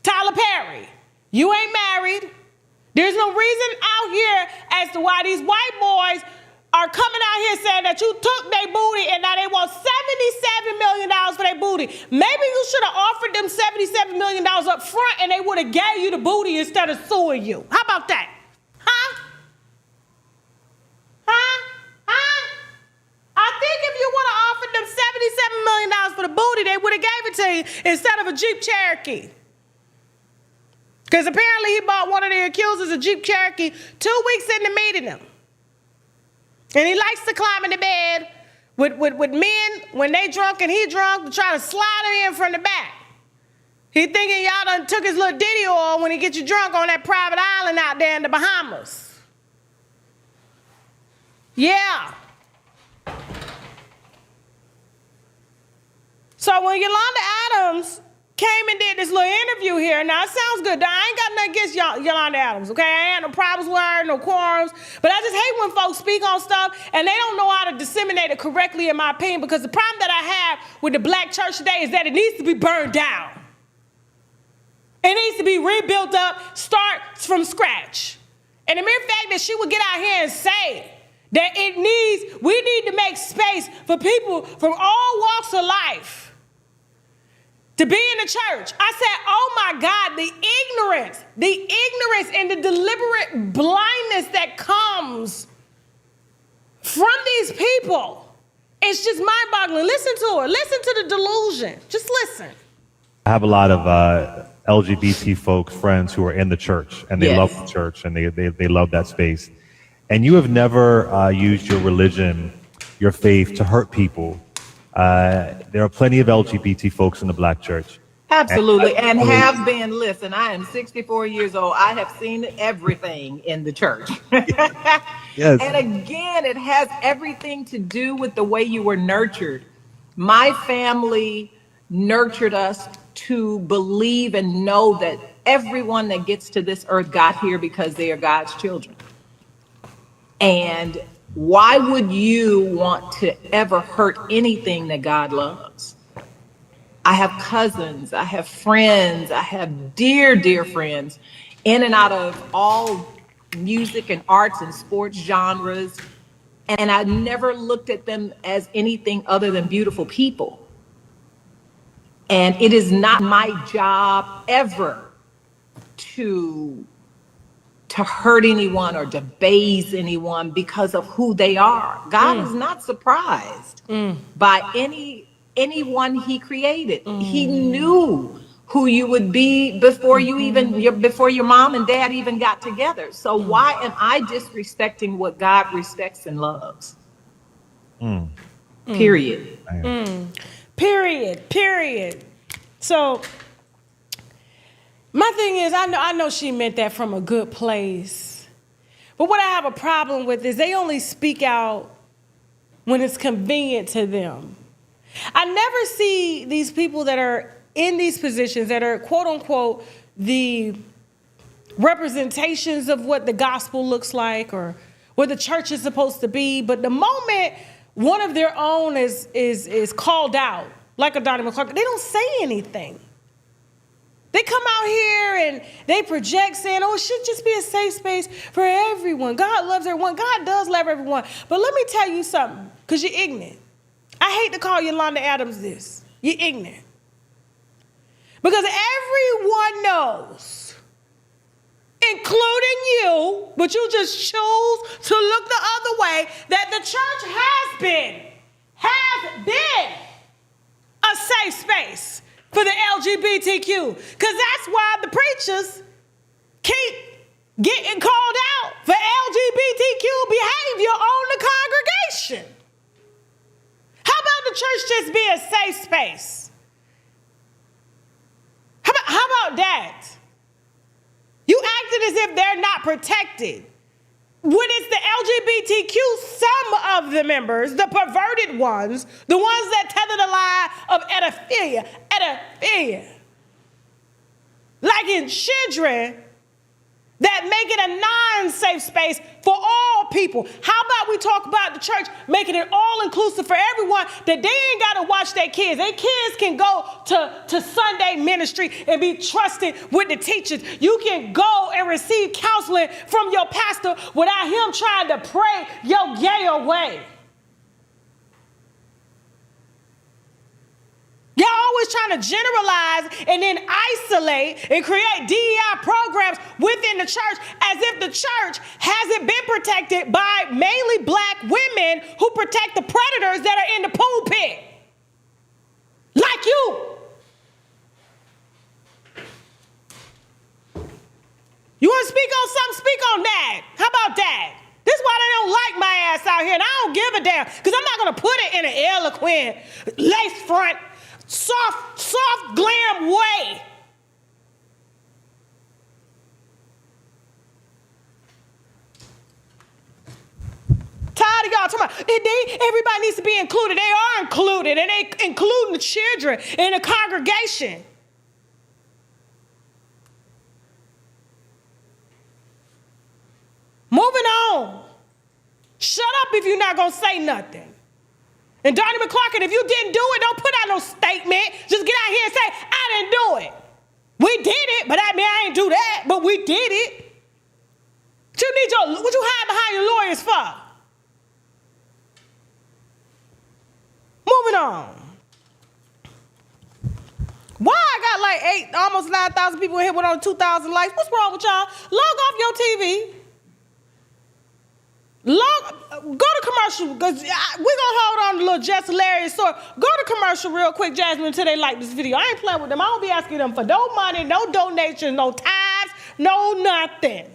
Tyler Perry, you ain't married. There's no reason out here as to why these white boys are coming out here saying that you took their booty and now they want $77 million for their booty. Maybe you should have offered them $77 million up front and they would have gave you the booty instead of suing you. How about that? I think if you would have offered them $77 million for the booty, they would have gave it to you instead of a Jeep Cherokee. Because apparently he bought one of the accusers a Jeep Cherokee 2 weeks into meeting him. And he likes to climb in the bed with men when they drunk and he drunk to try to slide him in from the back. He thinking y'all done took his little ditty oil when he get you drunk on that private island out there in the Bahamas. Yeah. So when Yolanda Adams came and did this little interview here. Now, it sounds good. I ain't got nothing against Yolanda Adams, okay? I ain't no problems with her, no quorums. But I just hate when folks speak on stuff and they don't know how to disseminate it correctly, in my opinion, because the problem that I have with the black church today is that it needs to be burned down. It needs to be rebuilt up, start from scratch. And the mere fact that she would get out here and say that we need to make space for people from all walks of life to be in the church. I said, oh my God, the ignorance and the deliberate blindness that comes from these people. It's just mind-boggling. Listen to her. Listen to the delusion. Just listen. I have a lot of LGBT folks, friends who are in the church, and they love the church, and they love that space. And you have never used your religion, your faith, to hurt people. There are plenty of LGBT folks in the black church. Absolutely. And have been, listen, I am 64 years old. I have seen everything in the church. Yes. And again, it has everything to do with the way you were nurtured. My family nurtured us to believe and know that everyone that gets to this earth got here because they are God's children. And why would you want to ever hurt anything that God loves? I have cousins, I have friends, I have dear, dear friends in and out of all music and arts and sports genres. And I never looked at them as anything other than beautiful people. And it is not my job ever to hurt anyone or to base anyone because of who they are. God is not surprised by anyone he created. He knew who you would be before before your mom and dad even got together. So why am I disrespecting what God respects and loves? Period. Period. So my thing is, I know she meant that from a good place. But what I have a problem with is they only speak out when it's convenient to them. I never see these people that are in these positions that are, quote unquote, the representations of what the gospel looks like or what the church is supposed to be. But the moment one of their own is called out, like a Donnie McClurkin, they don't say anything. They come out here and they project saying, oh, it should just be a safe space for everyone. God loves everyone. God does love everyone. But let me tell you something, because you're ignorant. I hate to call Yolanda Adams this. You're ignorant. Because everyone knows, including you, but you just choose to look the other way, that the church has been a safe space for the LGBTQ. Because that's why the preachers keep getting called out for LGBTQ behavior on the congregation. How about the church just be a safe space? How about that? You acted as if they're not protected. When it's the LGBTQ, some of the members, the perverted ones, the ones that tether the lie of edophilia, like in children, that make it a non-safe space for all people. How about we talk about the church making it all-inclusive for everyone, that they ain't got to watch their kids. Their kids can go to Sunday ministry and be trusted with the teachers. You can go and receive counseling from your pastor without him trying to pray your gay away. Y'all always trying to generalize and then isolate and create DEI programs within the church as if the church hasn't been protected by mainly black women who protect the predators that are in the pulpit. Like you. You want to speak on something? Speak on that. How about that? This is why they don't like my ass out here, and I don't give a damn, because I'm not going to put it in an eloquent, lace front, soft glam way. Tired of y'all talking about everybody needs to be included. They are included, and they including the children in the congregation. Moving on. Shut up if you're not gonna say nothing. And Donnie McClurkin, if you didn't do it, don't put out no statement. Just get out here and say, I didn't do it. We did it, but I ain't do that, but we did it. What you hide behind your lawyers for? Moving on. Why I got like almost 9,000 people in here with only 2,000 likes? What's wrong with y'all? Log off your TV. Go to commercial, because we're going to hold on to little Jess Hilarious story. Go to commercial real quick, Jasmine, until they like this video. I ain't playing with them. I don't be asking them for no money, no donations, no tithes, no nothing.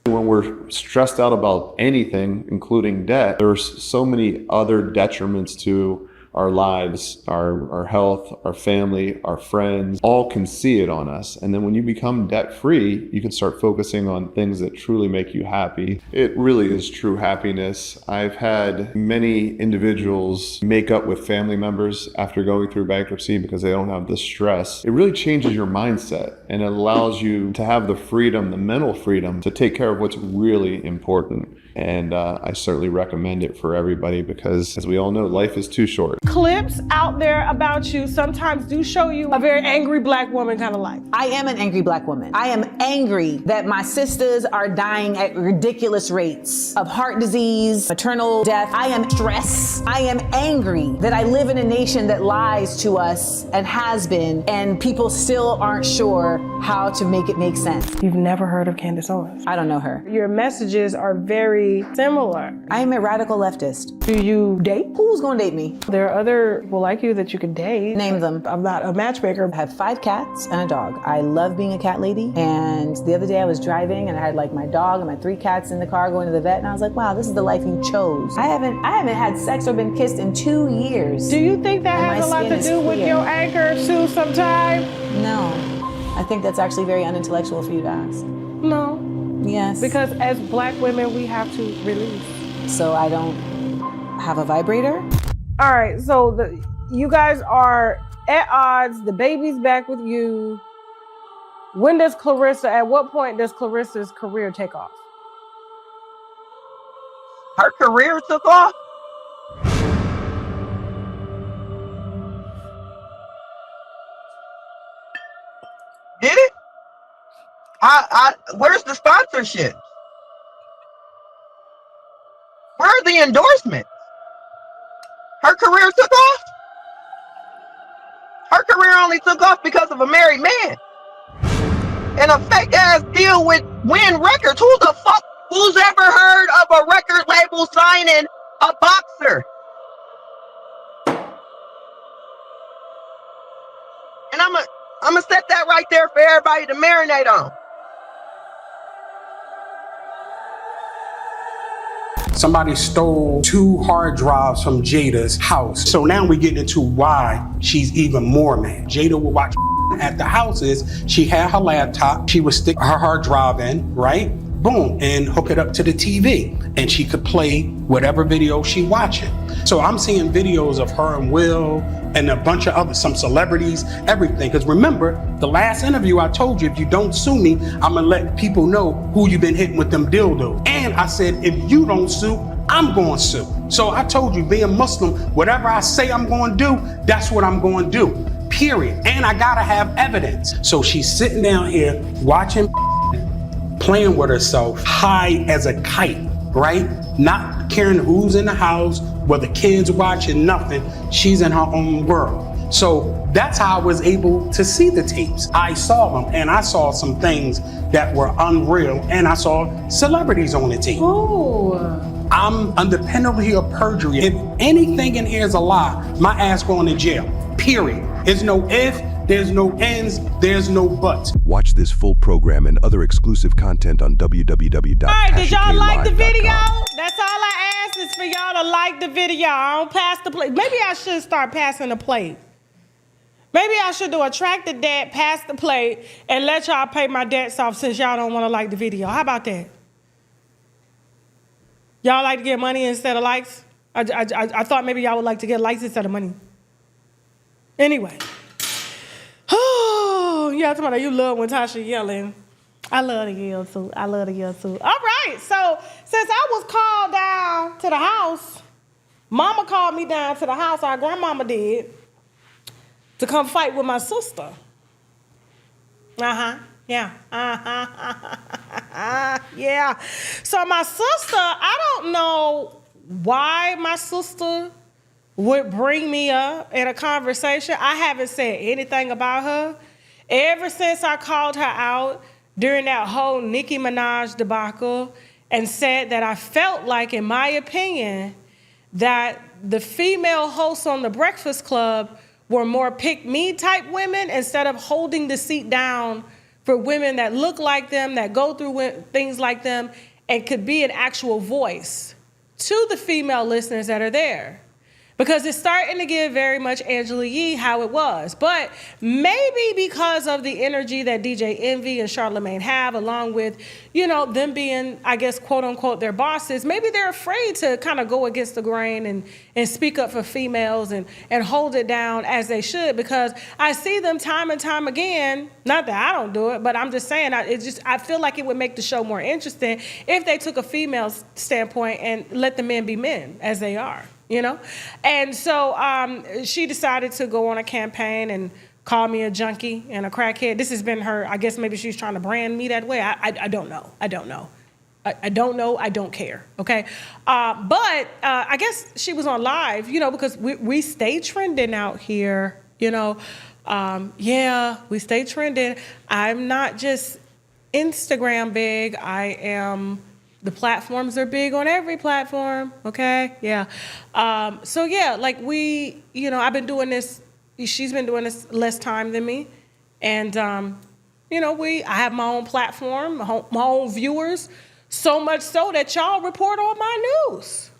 When we're stressed out about anything, including debt, there's so many other detriments to our lives, our health, our family, our friends, all can see it on us. And then when you become debt-free, you can start focusing on things that truly make you happy. It really is true happiness. I've had many individuals make up with family members after going through bankruptcy because they don't have the stress. It really changes your mindset, and it allows you to have the freedom, the mental freedom, to take care of what's really important. And I certainly recommend it for everybody because, as we all know, life is too short. Clips out there about you sometimes do show you a very angry black woman kind of life. I am an angry black woman. I am angry that my sisters are dying at ridiculous rates of heart disease, maternal death. I am stressed. I am angry that I live in a nation that lies to us and has been, and people still aren't sure how to make it make sense. You've never heard of Candace Owens? I don't know her. Your messages are very similar. I am a radical leftist. Do you date? Who's gonna date me? There are other people like you that you can date. Name them. I'm not a matchmaker. I have 5 cats and a dog. I love being a cat lady. And the other day I was driving and I had like my dog and my 3 cats in the car going to the vet, and I was like, wow, this is the life you chose. I haven't had sex or been kissed in 2 years. Do you think that has a lot to do with your anger too sometime? No. I think that's actually very unintellectual for you to ask. No. Yes. Because as black women, we have to release. So I don't have a vibrator? All right, so you guys are at odds. The baby's back with you. At what point does Clarissa's career take off? Her career took off? Did it? Where's the sponsorship? Where are the endorsements? Her career took off? Her career only took off because of a married man and a fake ass deal with Win Records. Who's ever heard of a record label signing a boxer? And I'm gonna set that right there for everybody to marinate on. Somebody stole 2 hard drives from Jada's house. So now we get into why she's even more mad. Jada would watch at the houses. She had her laptop. She would stick her hard drive in, right? Boom, and hook it up to the TV. And she could play whatever video she watching. So I'm seeing videos of her and Will and a bunch of some celebrities, everything. Because remember, the last interview I told you, if you don't sue me, I'm gonna let people know who you've been hitting with them dildos. And I said, if you don't sue, I'm going to sue. So I told you, being Muslim, whatever I say I'm going to do, that's what I'm going to do, period. And I got to have evidence. So she's sitting down here watching, playing with herself, high as a kite, right? Not caring who's in the house, whether kids watching, nothing. She's in her own world. So that's how I was able to see the tapes. I saw them, and I saw some things that were unreal, and I saw celebrities on the tape. Ooh. I'm under penalty of perjury. If anything in here is a lie, my ass going to jail, period. There's no if, there's no ends, there's no buts. Watch this full program and other exclusive content on www.TashaKLive.com. All right, did y'all like the video? That's all I ask is for y'all to like the video. I don't pass the plate. Maybe I should start passing the plate. Maybe I should do a track the debt, pass the plate, and let y'all pay my debts off since y'all don't want to like the video. How about that? Y'all like to get money instead of likes? I thought maybe y'all would like to get likes instead of money. Anyway. Oh, yeah, you love when Tasha yelling. I love the yield too. I love the yield too. All right. So since I was called down to the house, Mama called me down to the house, our grandmama did, to come fight with my sister. Yeah. Yeah. So my sister, I don't know why my sister would bring me up in a conversation. I haven't said anything about her. Ever since I called her out during that whole Nicki Minaj debacle and said that I felt like, in my opinion, that the female hosts on The Breakfast Club were more pick-me type women instead of holding the seat down for women that look like them, that go through things like them, and could be an actual voice to the female listeners that are there. Because it's starting to give very much Angela Yee how it was. But maybe because of the energy that DJ Envy and Charlamagne have, along with, them being, I guess, quote unquote, their bosses, maybe they're afraid to kind of go against the grain and speak up for females and hold it down as they should. Because I see them time and time again, not that I don't do it, but I'm just saying, I feel like it would make the show more interesting if they took a female standpoint and let the men be men as they are. And so she decided to go on a campaign and call me a junkie and a crackhead. This has been her, I guess maybe she's trying to brand me that way. I don't know. I don't know. I don't care, okay? But I guess she was on live, because we stay trending out here, yeah, we stay trending. I'm not just Instagram big, I am... The platforms are big on every platform, okay? Yeah. So yeah, like I've been doing this, she's been doing this less time than me. And, I have my own platform, my own viewers, so much so that y'all report on my news.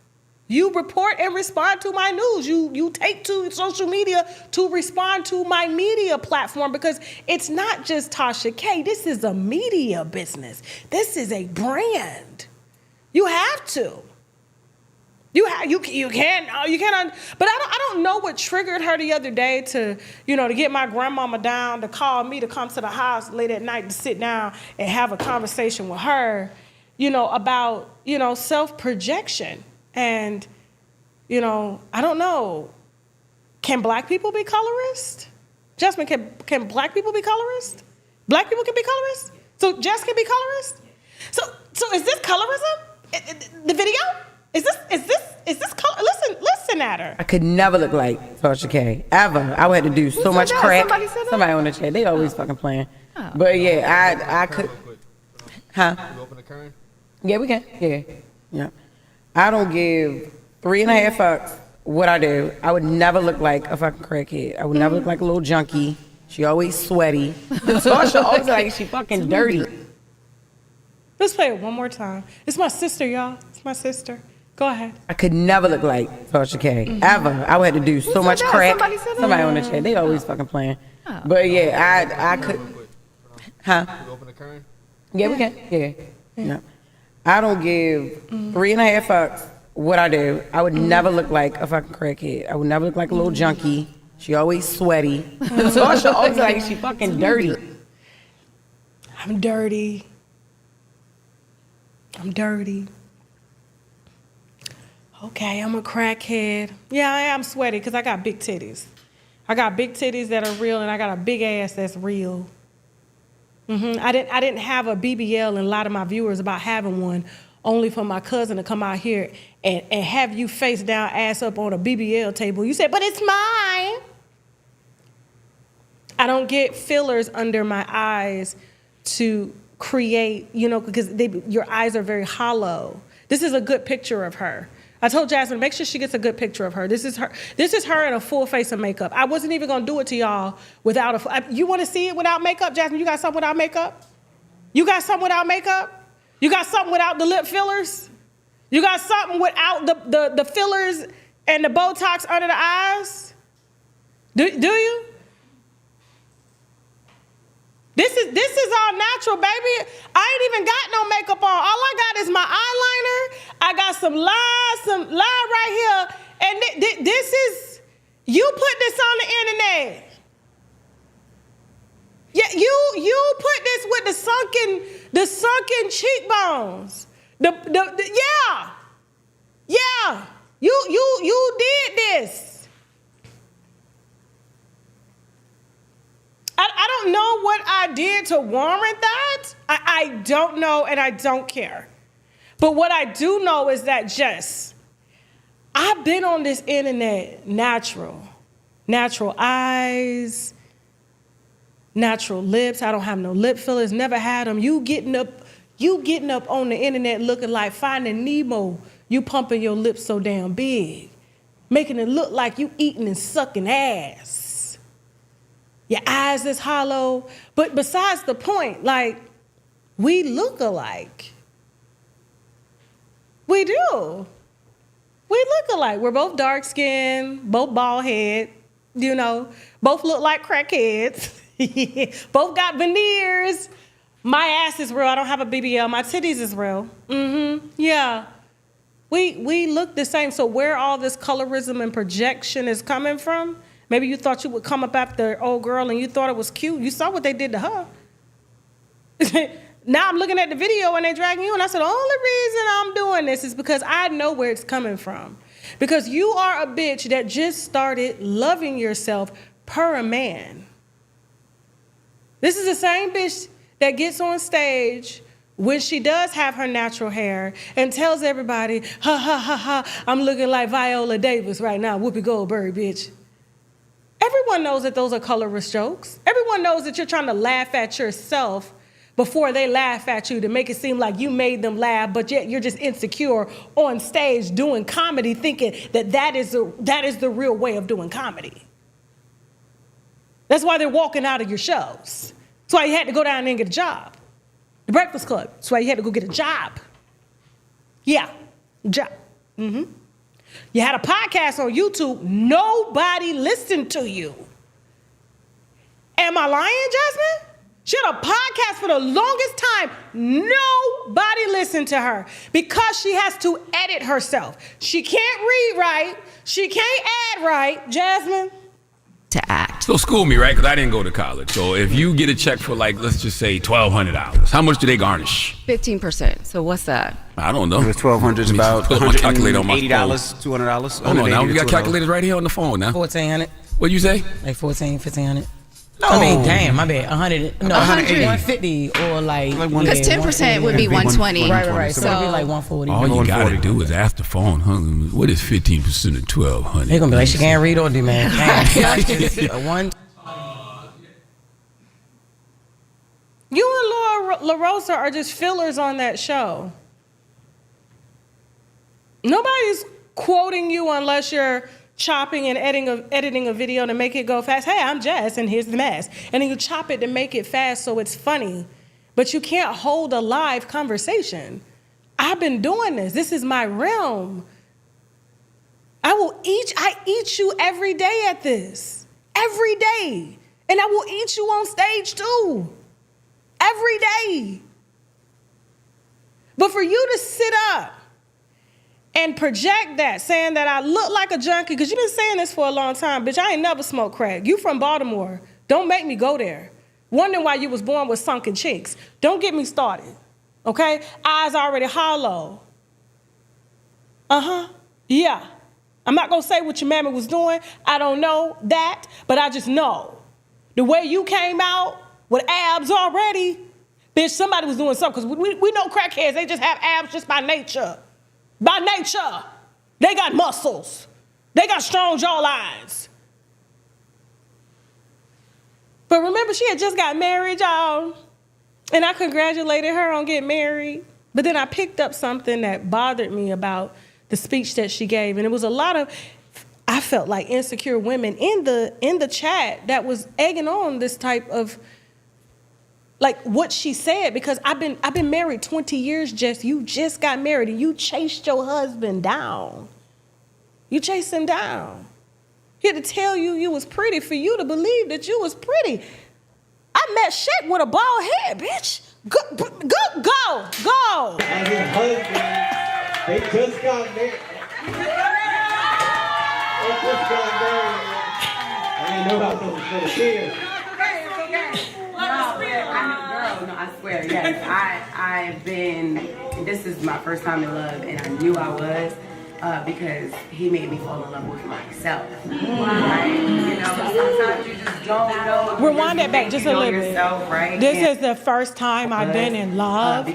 You report and respond to my news. You take to social media to respond to my media platform, because it's not just Tasha K. This is a media business. This is a brand. You have to. You can't. But I don't know what triggered her the other day to get my grandmama down, to call me to come to the house late at night to sit down and have a conversation with her, about self-projection. And I don't know. Can black people be colorist? Jasmine, can black people be colorist? Black people can be colorist? So Jess can be colorist? So is this colorism? The video? Is this color? Listen at her. I could never look like Tasha K, ever. I would have to do so much crack. Somebody on the chat, they always fucking playing. Oh. But yeah, I could. Huh? Can we open the current? Yeah, we can. Yeah. I don't give 3.5 fucks what I do. I would never look like a fucking crackhead. I would never look like a little junkie. She always sweaty. Tasha always like she fucking dirty. Let's play it one more time. It's my sister, y'all. It's my sister. Go ahead. I could never look like Tasha K, ever. I would have to do so much crack. Somebody on the chat, they always fucking playing. Oh. But yeah, I could. Huh? Can we open the current? Yeah, we can. Yeah. I don't give 3.5 fucks what I do. I would never look like a fucking crackhead. I would never look like a little junkie. She always sweaty. Tasha always like she fucking dirty. I'm dirty. Okay, I'm a crackhead. Yeah, I am sweaty because I got big titties. I got big titties that are real, and I got a big ass that's real. I didn't have a BBL, and a lot of my viewers about having one, only for my cousin to come out here and have you face down, ass up on a BBL table. You say, but it's mine. I don't get fillers under my eyes to create, because your eyes are very hollow. This is a good picture of her. I told Jasmine, make sure she gets a good picture of her. This is her in a full face of makeup. I wasn't even gonna do it to y'all without you want to see it without makeup? Jasmine, you got something without makeup? You got something without makeup? You got something without the lip fillers? You got something without the fillers and the Botox under the eyes? Do you? This is all natural, baby. I ain't even got no makeup on. All I got is my eyeliner. I got some line right here. And this is, you put this on the internet. Yeah, you put this with the sunken The sunken cheekbones. Yeah. Yeah. You did this. I don't know what I did to warrant that. I don't know, and I don't care. But what I do know is that, Jess, I've been on this internet natural eyes, natural lips. I don't have no lip fillers, never had them. You getting up on the internet looking like Finding Nemo. You pumping your lips so damn big, making it look like you eating and sucking ass. Your eyes is hollow. But besides the point, like, we look alike. We do. We look alike. We're both dark skinned, both bald head, both look like crackheads. Both got veneers. My ass is real. I don't have a BBL. My titties is real. Yeah. We look the same. So where all this colorism and projection is coming from, maybe you thought you would come up after old girl and you thought it was cute. You saw what they did to her. Now I'm looking at the video and they dragging you, and I said, the only reason I'm doing this is because I know where it's coming from. Because you are a bitch that just started loving yourself per a man. This is the same bitch that gets on stage when she does have her natural hair and tells everybody, ha, ha, ha, ha, I'm looking like Viola Davis right now, Whoopi Goldberg, bitch. Everyone knows that those are colorless jokes. Everyone knows that you're trying to laugh at yourself before they laugh at you to make it seem like you made them laugh, but yet you're just insecure on stage doing comedy, thinking that is the real way of doing comedy. That's why they're walking out of your shows. That's why you had to go down there and get a job. The Breakfast Club. That's why you had to go get a job. Yeah, job. You had a podcast on YouTube. Nobody listened to you. Am I lying, Jasmine? She had a podcast for the longest time. Nobody listened to her because she has to edit herself. She can't read right. She can't add right. Jasmine? To act. So school me, right? Because I didn't go to college. So if you get a check for, like, let's just say $1,200, how much do they garnish? 15%. So what's that? I don't know. It was $1,200 is about put my calculator on my phone. $80, $200. Hold on now, we got calculators right here on the phone now. 1,400. What'd you say? Like 1,500. No. I mean, damn, my bad. 100. No, 150 or like. Because 10% would be 120. Right. So it'd be like 140. All you gotta do is ask the phone, huh? What is 15% of 1,200? They're gonna be like, she can't read or do, man. One. You and Laura LaRosa are just fillers on that show. Nobody's quoting you unless you're chopping and editing a video to make it go fast. Hey, I'm Jess, and here's the mess. And then you chop it to make it fast so it's funny. But you can't hold a live conversation. I've been doing this. This is my realm. I eat you every day at this. Every day. And I will eat you on stage too. Every day. But for you to sit up and project that, saying that I look like a junkie, because you've been saying this for a long time. Bitch, I ain't never smoked crack. You from Baltimore. Don't make me go there. Wondering why you was born with sunken cheeks. Don't get me started, okay? Eyes already hollow. Yeah. I'm not going to say what your mammy was doing. I don't know that, but I just know. The way you came out with abs already, bitch, somebody was doing something, because we know crackheads, they just have abs just by nature. By nature, they got muscles. They got strong jawlines. But remember, she had just got married, y'all. And I congratulated her on getting married. But then I picked up something that bothered me about the speech that she gave. And it was a lot of, I felt like, insecure women in the chat that was egging on this type of, like, what she said, because I've been married 20 years, Jess. You just got married and you chased your husband down. You chased him down. He had to tell you was pretty for you to believe that you was pretty. I met Shaq with a bald head, bitch. Go. And his husband, they just got married. I didn't know about those kids. I I swear, yes. I've been, this is my first time in love, and I knew I was because he made me fall in love with myself. Right? You know, sometimes you just don't know. Rewind that back just a little bit. Yourself, right? This is the first time I've been in love.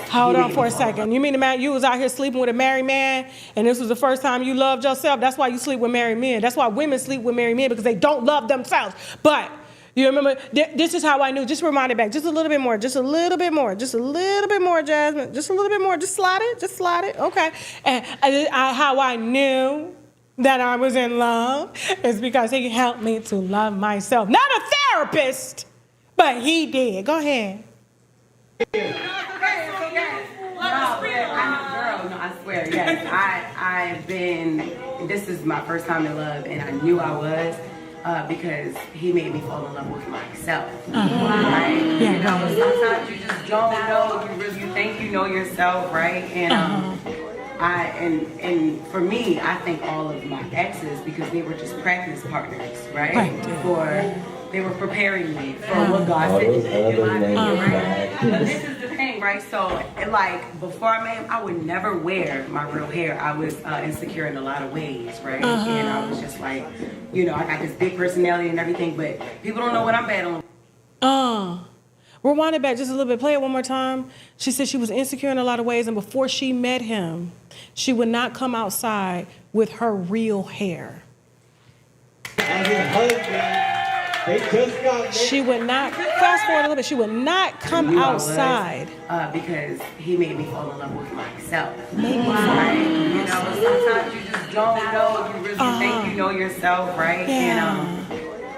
Hold on for a second. You mean the man you was out here sleeping with a married man, and this was the first time you loved yourself? That's why you sleep with married men. That's why women sleep with married men, because they don't love themselves. But you remember, this is how I knew. Just rewind it back just a little bit more, just a little bit more, just a little bit more, Jasmine, just a little bit more. Just slide it, okay. And how I knew that I was in love is because he helped me to love myself. Not a therapist, but he did. Go ahead. I swear, yes. I've been, this is my first time in love, and I knew I was because he made me fall in love with myself. Right? Yeah, you know, sometimes you just don't know. You think you know yourself, right? And and for me, I think all of my exes, because they were just practice partners, right? They were preparing me for what God said in my opinion, right? But this is the thing, right? So, like, before I met him, I would never wear my real hair. I was insecure in a lot of ways, right? And I was just like, you know, I got this big personality and everything, but people don't know what I'm bad on. Rewind it back just a little bit. Play it one more time. She said she was insecure in a lot of ways, and before she met him, she would not come outside with her real hair. She would not, fast forward a little bit, she would not come outside. Because he made me fall in love with myself. Right? You know, sometimes you just don't know. You really think you know yourself, right? Yeah.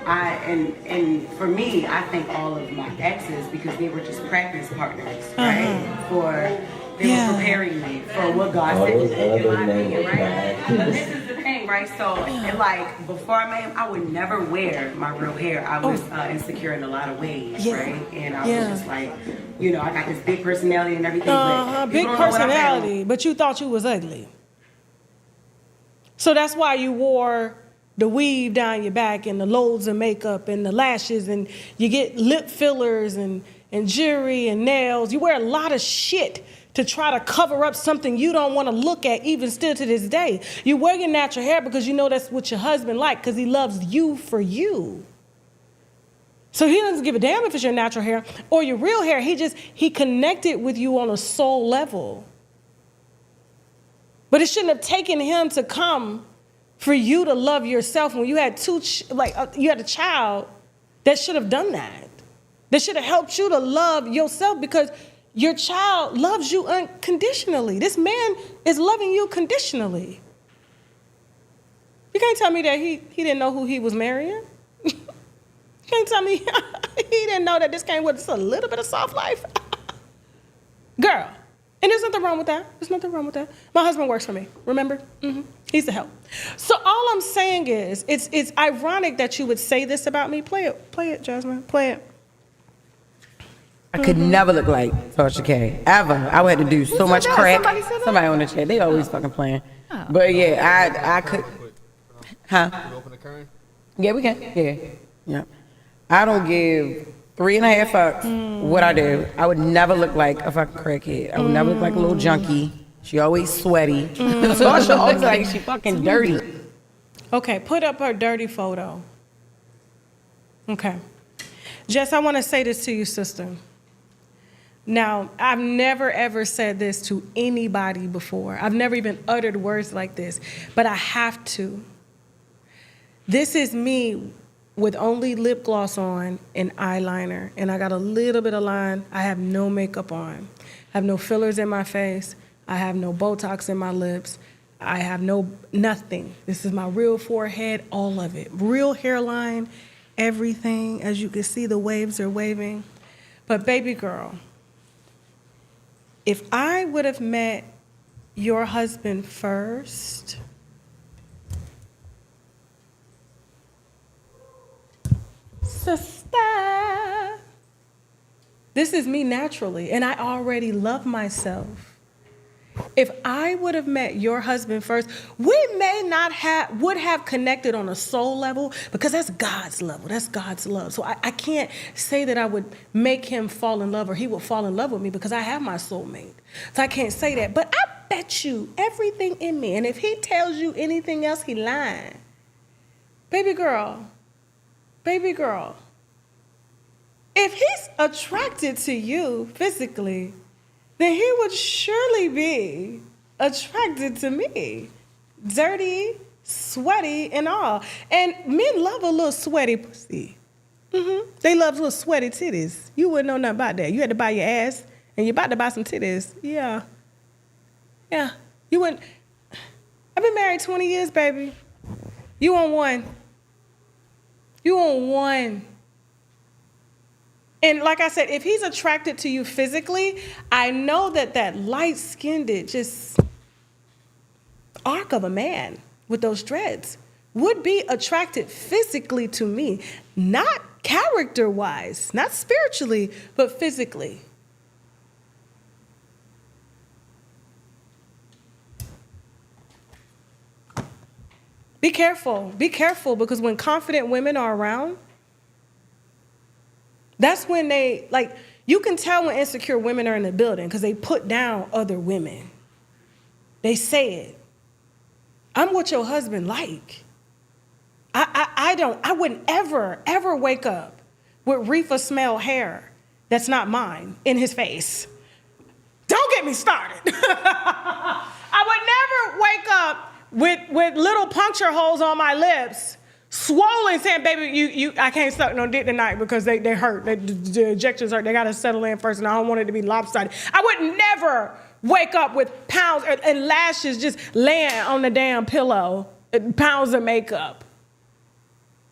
And for me, I think all of my exes, because they were just practice partners, right? They were preparing me for what God said in my opinion, right? But this is the thing, right? So, like, before I met him, I would never wear my real hair. I was insecure in a lot of ways, right? And I was just like, you know, I got this big personality and everything, but big personality, but you thought you was ugly. So that's why you wore the weave down your back and the loads of makeup and the lashes, and you get lip fillers and jewelry and nails. You wear a lot of shit to try to cover up something you don't want to look at, even still to this day. You wear your natural hair because you know that's what your husband likes, because he loves you for you. So he doesn't give a damn if it's your natural hair or your real hair. He connected with you on a soul level. But it shouldn't have taken him to come for you to love yourself when you had you had a child that should have done that. That should have helped you to love yourself, because your child loves you unconditionally. This man is loving you conditionally. You can't tell me that he didn't know who he was marrying. You can't tell me he didn't know that this came with just a little bit of soft life. Girl. And there's nothing wrong with that. There's nothing wrong with that. My husband works for me, remember? He's the help. So all I'm saying is, it's ironic that you would say this about me. Play it, Jasmine, play it. I could never look like Tasha K, ever. I would have to do so much crack. Somebody on the chat, they always fucking playing. But yeah, I could. Huh? Yeah, we can. Yeah. I don't give 3.5 fucks what I do. I would never look like a fucking crackhead. I would never look like a little junkie. She always sweaty. Tasha always like she fucking dirty. Okay, put up her dirty photo. Okay. Jess, I want to say this to you, sister. Now, I've never, ever said this to anybody before. I've never even uttered words like this, but I have to. This is me with only lip gloss on and eyeliner, and I got a little bit of line. I have no makeup on. I have no fillers in my face. I have no Botox in my lips. I have nothing. This is my real forehead, all of it. Real hairline, everything. As you can see, the waves are waving. But baby girl, if I would have met your husband first, sister, this is me naturally, and I already love myself. if I would have met your husband first, we may not would have connected on a soul level, because that's God's level. That's God's love. So I can't say that I would make him fall in love or he would fall in love with me, because I have my soulmate. So I can't say that. But I bet you everything in me. And if he tells you anything else, he lying. Baby girl, if he's attracted to you physically, then he would surely be attracted to me. Dirty, sweaty, and all. And men love a little sweaty pussy. They love little sweaty titties. You wouldn't know nothing about that. You had to buy your ass, and you're about to buy some titties. Yeah. You wouldn't. I've been married 20 years, baby. You on one. And like I said, if he's attracted to you physically, I know that light-skinned, just arc of a man with those dreads would be attracted physically to me, not character-wise, not spiritually, but physically. Be careful, because when confident women are around, that's when they, like, you can tell when insecure women are in the building because they put down other women. They say it. I'm what your husband like. I wouldn't ever wake up with reefer smell hair that's not mine in his face. Don't get me started. I would never wake up with little puncture holes on my lips, swollen, saying, baby, I can't suck no dick tonight because they hurt. The injections hurt. They got to settle in first, and I don't want it to be lopsided. I would never wake up with pounds and lashes just laying on the damn pillow, pounds of makeup.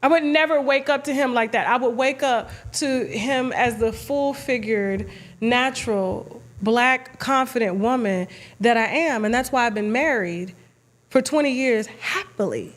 I would never wake up to him like that. I would wake up to him as the full-figured, natural, black, confident woman that I am, and that's why I've been married for 20 years happily.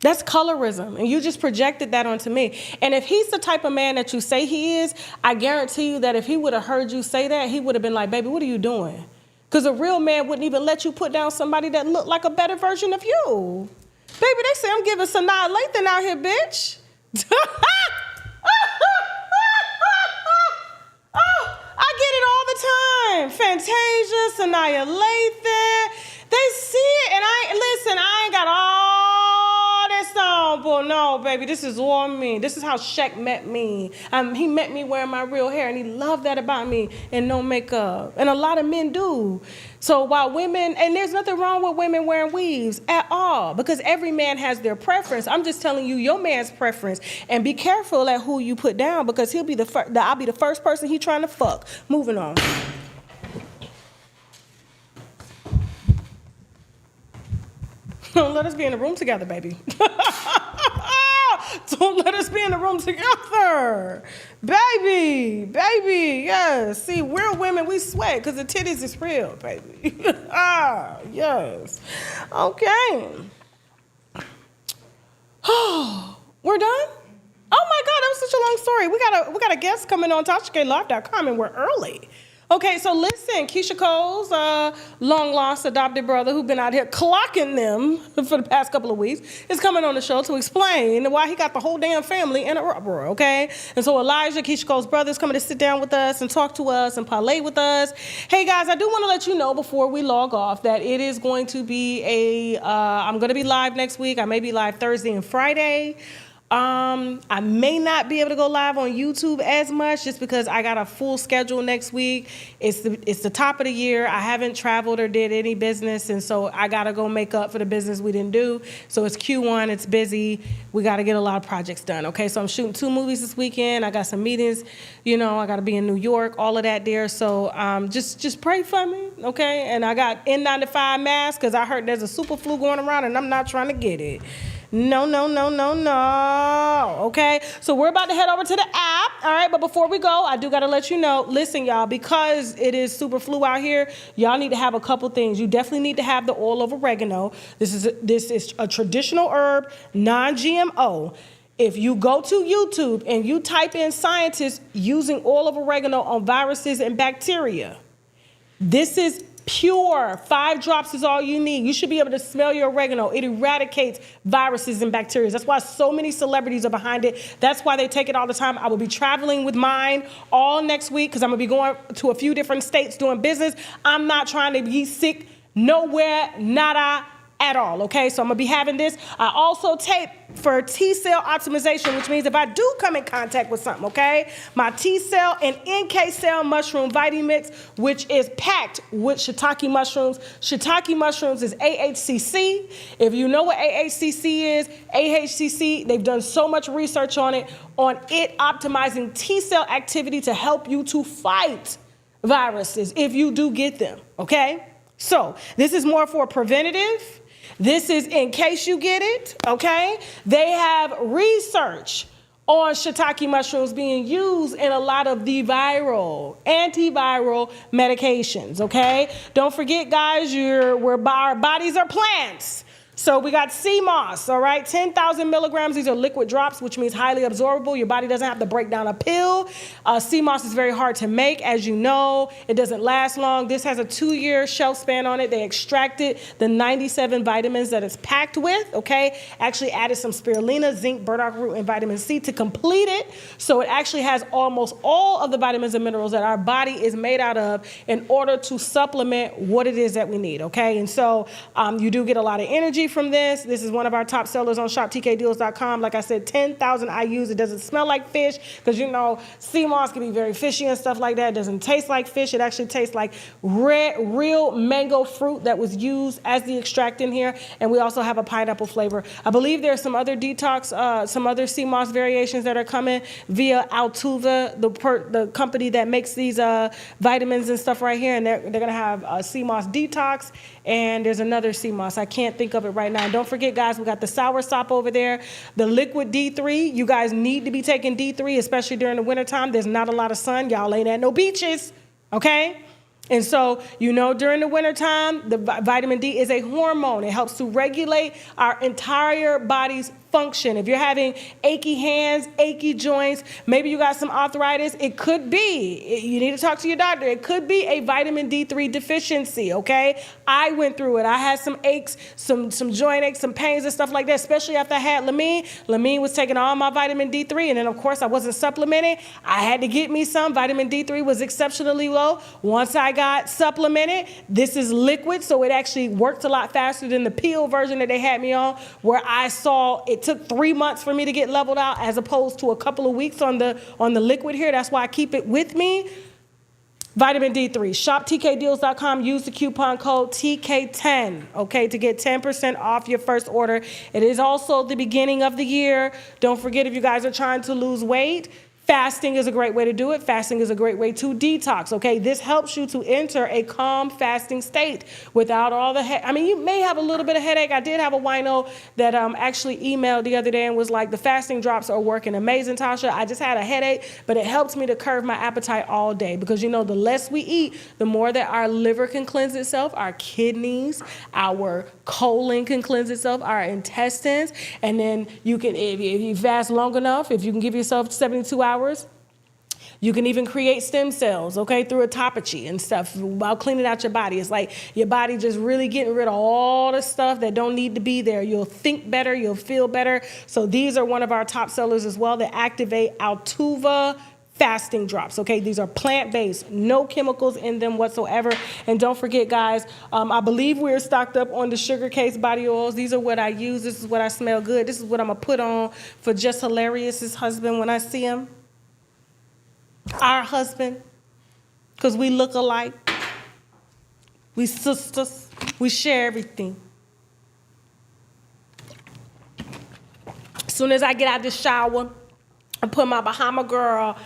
That's colorism, and you just projected that onto me. And if he's the type of man that you say he is, I guarantee you that if he would have heard you say that, he would have been like, baby, what are you doing? Because a real man wouldn't even let you put down somebody that looked like a better version of you. Baby, they say I'm giving Sanaa Lathan out here, bitch. I get it all the time. Fantasia, Sanaa Lathan. They see it, and I ain't got all this on, but no, baby, this is all me. This is how Shaq met me. He met me wearing my real hair, and he loved that about me, and no makeup. And a lot of men do. So while women, and there's nothing wrong with women wearing weaves at all, because every man has their preference. I'm just telling you your man's preference, and be careful at who you put down, because I'll be the first person he trying to fuck. Moving on. Don't let us be in the room together, baby. Don't let us be in the room together. Baby, yes. See, we're women, we sweat because the titties is real, baby. Yes. Okay. We're done? Oh my God, that was such a long story. We got a guest coming on TashaKLive.com, and we're early. Okay, so listen, Keisha Cole's long-lost adopted brother, who's been out here clocking them for the past couple of weeks, is coming on the show to explain why he got the whole damn family in a uproar, okay? And so Elijah, Keisha Cole's brother, is coming to sit down with us and talk to us and parlay with us. Hey, guys, I do want to let you know before we log off that it is going to be I'm going to be live next week. I may be live Thursday and Friday. I may not be able to go live on YouTube as much just because I got a full schedule next week. It's the top of the year. I haven't traveled or did any business, and so I got to go make up for the business we didn't do. So it's Q1. It's busy. We got to get a lot of projects done, okay? So I'm shooting 2 movies this weekend. I got some meetings. I got to be in New York, all of that there. So just pray for me, okay? And I got N95 masks because I heard there's a super flu going around, and I'm not trying to get it. No. Okay, so we're about to head over to the app. All right, but before we go, I do got to let you know, listen, y'all, because it is super flu out here, y'all need to have a couple things. You definitely need to have the oil of oregano. This is a traditional herb, non-GMO. If you go to YouTube and you type in scientists using oil of oregano on viruses and bacteria, this is pure. 5 drops is all you need. You should be able to smell your oregano. It eradicates viruses and bacteria. That's why so many celebrities are behind it. That's why they take it all the time. I will be traveling with mine all next week because I'm going to be going to a few different states doing business. I'm not trying to be sick nowhere, nada, at all, okay? So I'm gonna be having this. I also tape for T-cell optimization, which means if I do come in contact with something, okay? My T-cell and NK cell mushroom Vitamix, which is packed with shiitake mushrooms. Shiitake mushrooms is AHCC. If you know what AHCC is, they've done so much research on it optimizing T-cell activity to help you to fight viruses if you do get them, okay? So this is more for preventative. This is in case you get it, okay? They have research on shiitake mushrooms being used in a lot of the antiviral medications, okay? Don't forget, guys, our bodies are plants. So we got sea moss, all right? 10,000 milligrams. These are liquid drops, which means highly absorbable. Your body doesn't have to break down a pill. Sea moss is very hard to make, as you know. It doesn't last long. This has a 2-year shelf span on it. They extracted the 97 vitamins that it's packed with, okay? Actually added some spirulina, zinc, burdock root, and vitamin C to complete it. So it actually has almost all of the vitamins and minerals that our body is made out of in order to supplement what it is that we need, okay? And so you do get a lot of energy from this. This is one of our top sellers on shoptkdeals.com. Like I said, 10,000 IUs. It doesn't smell like fish because, you know, sea moss can be very fishy and stuff like that. It doesn't taste like fish. It actually tastes like real mango fruit that was used as the extract in here. And we also have a pineapple flavor. I believe there's some other detox, some other sea moss variations that are coming via Altuva, the company that makes these vitamins and stuff right here. And they're going to have sea moss detox. And there's another sea moss. I can't think of it right now. And don't forget, guys, we got the sour sop over there. The liquid D3. You guys need to be taking D3, especially during the wintertime. There's not a lot of sun. Y'all ain't at no beaches, okay? And so, you know, during the wintertime, the vitamin D is a hormone. It helps to regulate our entire body's function. If you're having achy hands, achy joints, maybe you got some arthritis, it could be, you need to talk to your doctor. It could be a vitamin D3 deficiency, okay? I went through it. I had some aches, some joint aches, some pains and stuff like that, especially after I had Lamine. Lamine was taking all my vitamin D3, and then, of course, I wasn't supplementing. I had to get me some. Vitamin D3 was exceptionally low. Once I got supplemented, this is liquid, so it actually worked a lot faster than the pill version that they had me on, where I saw it took 3 months for me to get leveled out as opposed to a couple of weeks on the liquid here. That's why I keep it with me. Vitamin D3. ShopTKDeals.com. Use the coupon code TK10, okay, to get 10% off your first order. It is also the beginning of the year. Don't forget, if you guys are trying to lose weight, fasting is a great way to do it. Fasting is a great way to detox, okay? This helps you to enter a calm fasting state without all the I mean, you may have a little bit of headache. I did have a wino that actually emailed the other day and was like, the fasting drops are working amazing, Tasha. I just had a headache, but it helps me to curb my appetite all day because, you know, the less we eat, the more that our liver can cleanse itself, our kidneys, our colon can cleanse itself, our intestines, and then you can, if you fast long enough, if you can give yourself 72 hours, you can even create stem cells, okay, through autophagy and stuff while cleaning out your body. It's like your body just really getting rid of all the stuff that don't need to be there. You'll think better, you'll feel better. So these are one of our top sellers as well that activate Altuva fasting drops, okay? These are plant-based, no chemicals in them whatsoever. And don't forget, guys, I believe we're stocked up on the sugar case body oils. These are what I use. This is what I smell good. This is what I'm going to put on for Jess Hilarious's husband when I see him. Our husband, because we look alike. We sisters. We share everything. As soon as I get out the shower, I put my Bahama Girl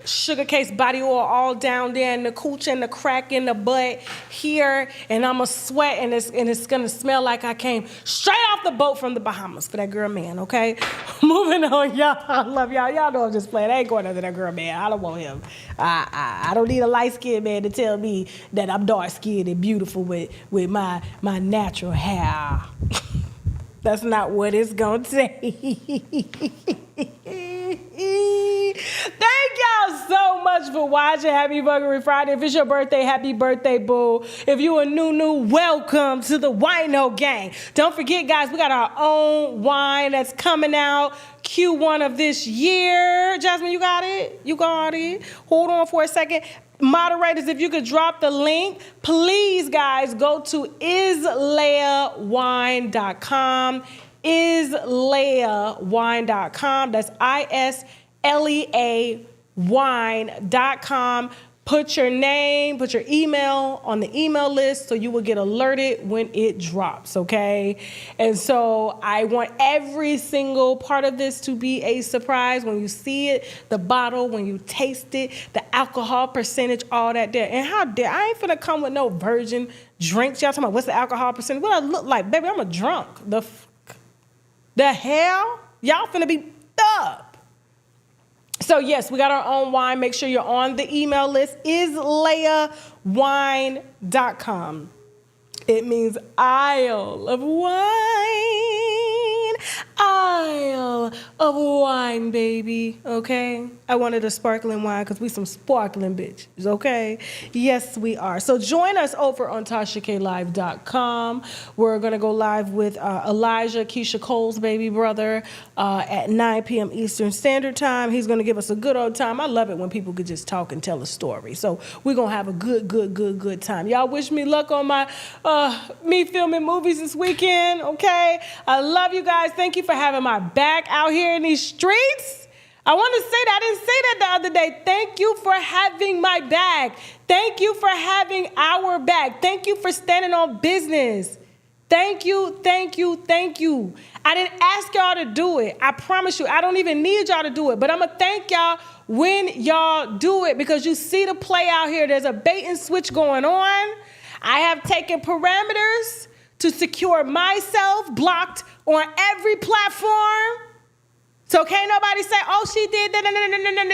sugar case body oil all down there in the cooch and the crack in the butt here, and I'm going to sweat, and it's going to smell like I came straight off the boat from the Bahamas for that girl man, okay? Moving on, y'all. I love y'all. Y'all know I'm just playing. I ain't going under that girl man. I don't want him. I don't need a light-skinned man to tell me that I'm dark-skinned and beautiful with my natural hair. That's not what it's gonna say. Thank y'all so much for watching Happy Buggery Friday. If it's your birthday, happy birthday, boo. If you a new, welcome to the Wino Gang. Don't forget, guys, we got our own wine that's coming out Q1 of this year. Jasmine, you got it? You got it? Hold on for a second. Moderators, if you could drop the link, please, guys, go to isleawine.com. isleawine.com. That's ISLEA wine.com. Put your name, put your email on the email list so you will get alerted when it drops, okay? And so I want every single part of this to be a surprise when you see it, the bottle, when you taste it, the alcohol percentage, all that there. And how dare, I ain't finna come with no virgin drinks. Y'all talking about what's the alcohol percentage? What I look like? Baby, I'm a drunk. The hell? Y'all finna be up. So yes, we got our own wine. Make sure you're on the email list, isleawine.com. It means Isle of Wine. Isle of Wine, baby. Okay? I wanted a sparkling wine because we some sparkling bitches, okay? Yes, we are. So join us over on TashaKLive.com. We're going to go live with Elijah, Keisha Cole's baby brother, at 9 p.m. Eastern Standard Time. He's going to give us a good old time. I love it when people could just talk and tell a story. So we're going to have a good time. Y'all wish me luck on my me filming movies this weekend, okay? I love you guys. Thank you for having my back out here in these streets. I want to say that. I didn't say that the other day. Thank you for having my back. Thank you for having our back. Thank you for standing on business. Thank you. I didn't ask y'all to do it. I promise you, I don't even need y'all to do it. But I'm going to thank y'all when y'all do it because you see the play out here. There's a bait and switch going on. I have taken parameters to secure myself blocked on every platform. So can't nobody say, oh, she did that. No.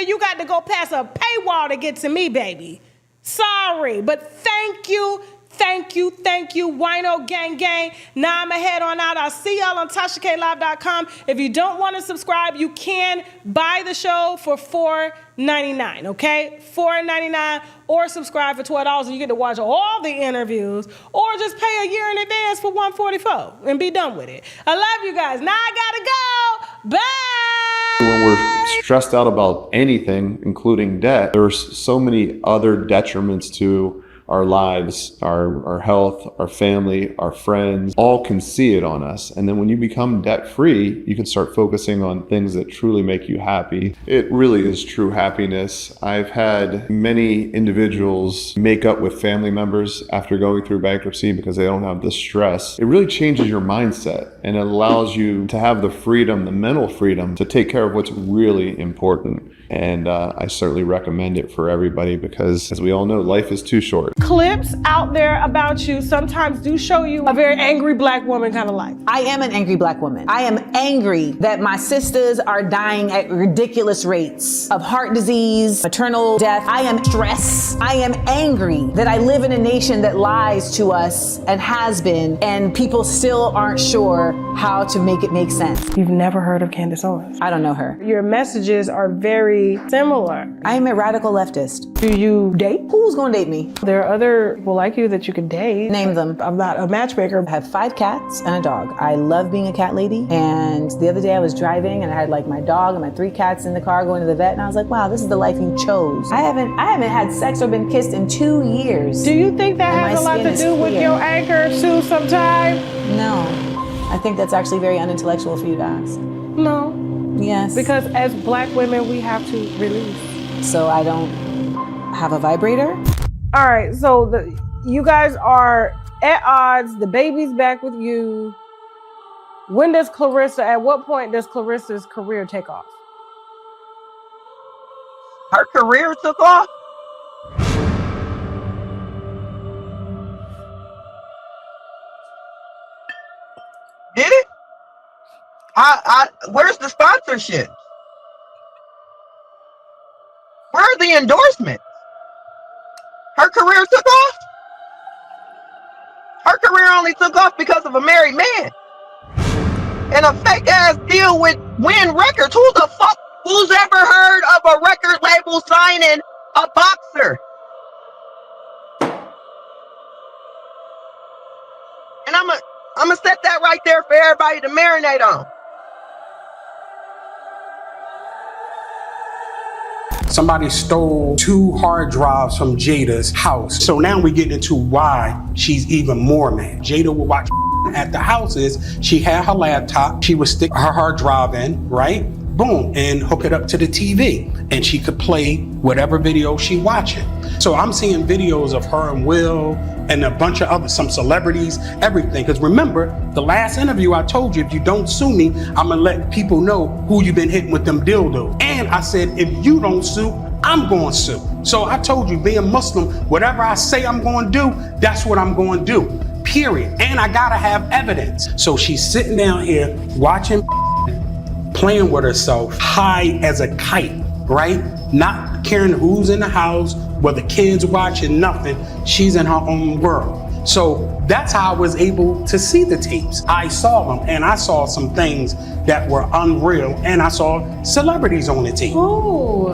You got to go past a paywall to get to me, baby. Sorry, but thank you. Wino gang. Now I'm head on out. I'll see y'all on TashaKLive.com. If you don't want to subscribe, you can buy the show for $4.99, okay? $4.99 or subscribe for $12 and you get to watch all the interviews or just pay a year in advance for $144 and be done with it. I love you guys. Now I gotta go. Bye. When we're stressed out about anything, including debt, there's so many other detriments to our lives, our health, our family, our friends, all can see it on us. And then when you become debt-free, you can start focusing on things that truly make you happy. It really is true happiness. I've had many individuals make up with family members after going through bankruptcy because they don't have the stress. It really changes your mindset and it allows you to have the freedom, the mental freedom to take care of what's really important. And I certainly recommend it for everybody because, as we all know, life is too short. Clips out there about you sometimes do show you a very angry black woman kind of life. I am an angry black woman. I am angry that my sisters are dying at ridiculous rates of heart disease, maternal death. I am stressed. I am angry that I live in a nation that lies to us and has been, and people still aren't sure how to make it make sense. You've never heard of Candace Owens? I don't know her. Your messages are very similar. I am a radical leftist. Do you date? Who's gonna date me? There are other people like you that you can date. Name them. I'm not a matchmaker. I have 5 cats and a dog. I love being a cat lady. And the other day I was driving and I had like my dog and my 3 cats in the car going to the vet and I was like, wow, this is the life you chose. I haven't had sex or been kissed in 2 years. Do you think that has a lot to do with your anger too sometime? No. I think that's actually very unintellectual for you to ask. No. Yes. Because as black women, we have to release. So I don't have a vibrator? All right, so you guys are at odds. The baby's back with you. At what point does Clarissa's career take off? Her career took off? Did it? Where's the sponsorship? Where are the endorsements? Her career took off? Her career only took off because of a married man. and a fake ass deal with Win Records. Who's ever heard of a record label signing a boxer? And I'm gonna set that right there for everybody to marinate on. Somebody stole 2 hard drives from Jada's house. So now we get into why she's even more mad. Jada would watch at the houses. She had her laptop. She would stick her hard drive in, right? Boom, and hook it up to the TV. And she could play whatever video she watching. So I'm seeing videos of her and Will and a bunch of some celebrities, everything. Because remember, the last interview I told you, if you don't sue me, I'm gonna let people know who you've been hitting with them dildos. And I said, if you don't sue, I'm going to sue. So I told you, being Muslim, whatever I say I'm going to do, that's what I'm going to do, period. And I gotta have evidence. So she's sitting down here watching, playing with herself, high as a kite, right? Not caring who's in the house, whether kids watching, nothing. She's in her own world. So that's how I was able to see the tapes. I saw them, and I saw some things that were unreal, and I saw celebrities on the tape. Ooh.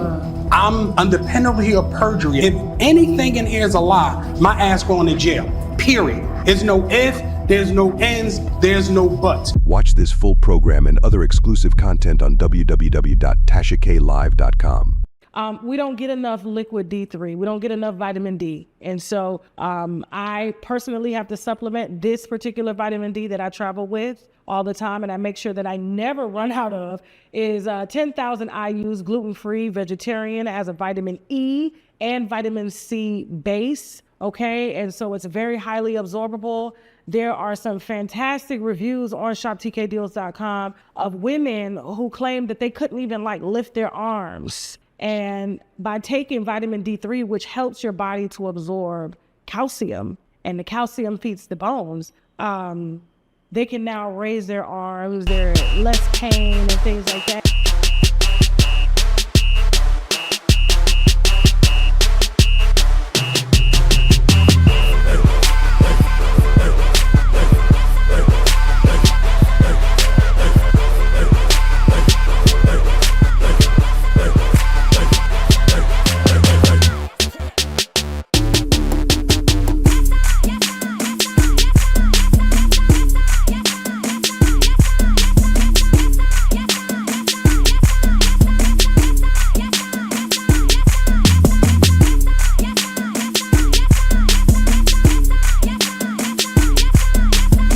I'm under penalty of perjury. If anything in here is a lie, my ass going to jail, period. There's no if, there's no ends, there's no buts. Watch this full program and other exclusive content on www.TashaKLive.com. We don't get enough liquid D3. We don't get enough vitamin D. And so I personally have to supplement this particular vitamin D that I travel with all the time, and I make sure that I never run out of, is 10,000 IUs gluten-free vegetarian, as a vitamin E and vitamin C base, okay? And so it's very highly absorbable. There are some fantastic reviews on shoptkdeals.com of women who claim that they couldn't even lift their arms. And by taking vitamin D3, which helps your body to absorb calcium, and the calcium feeds the bones, they can now raise their arms, they're less pain and things like that.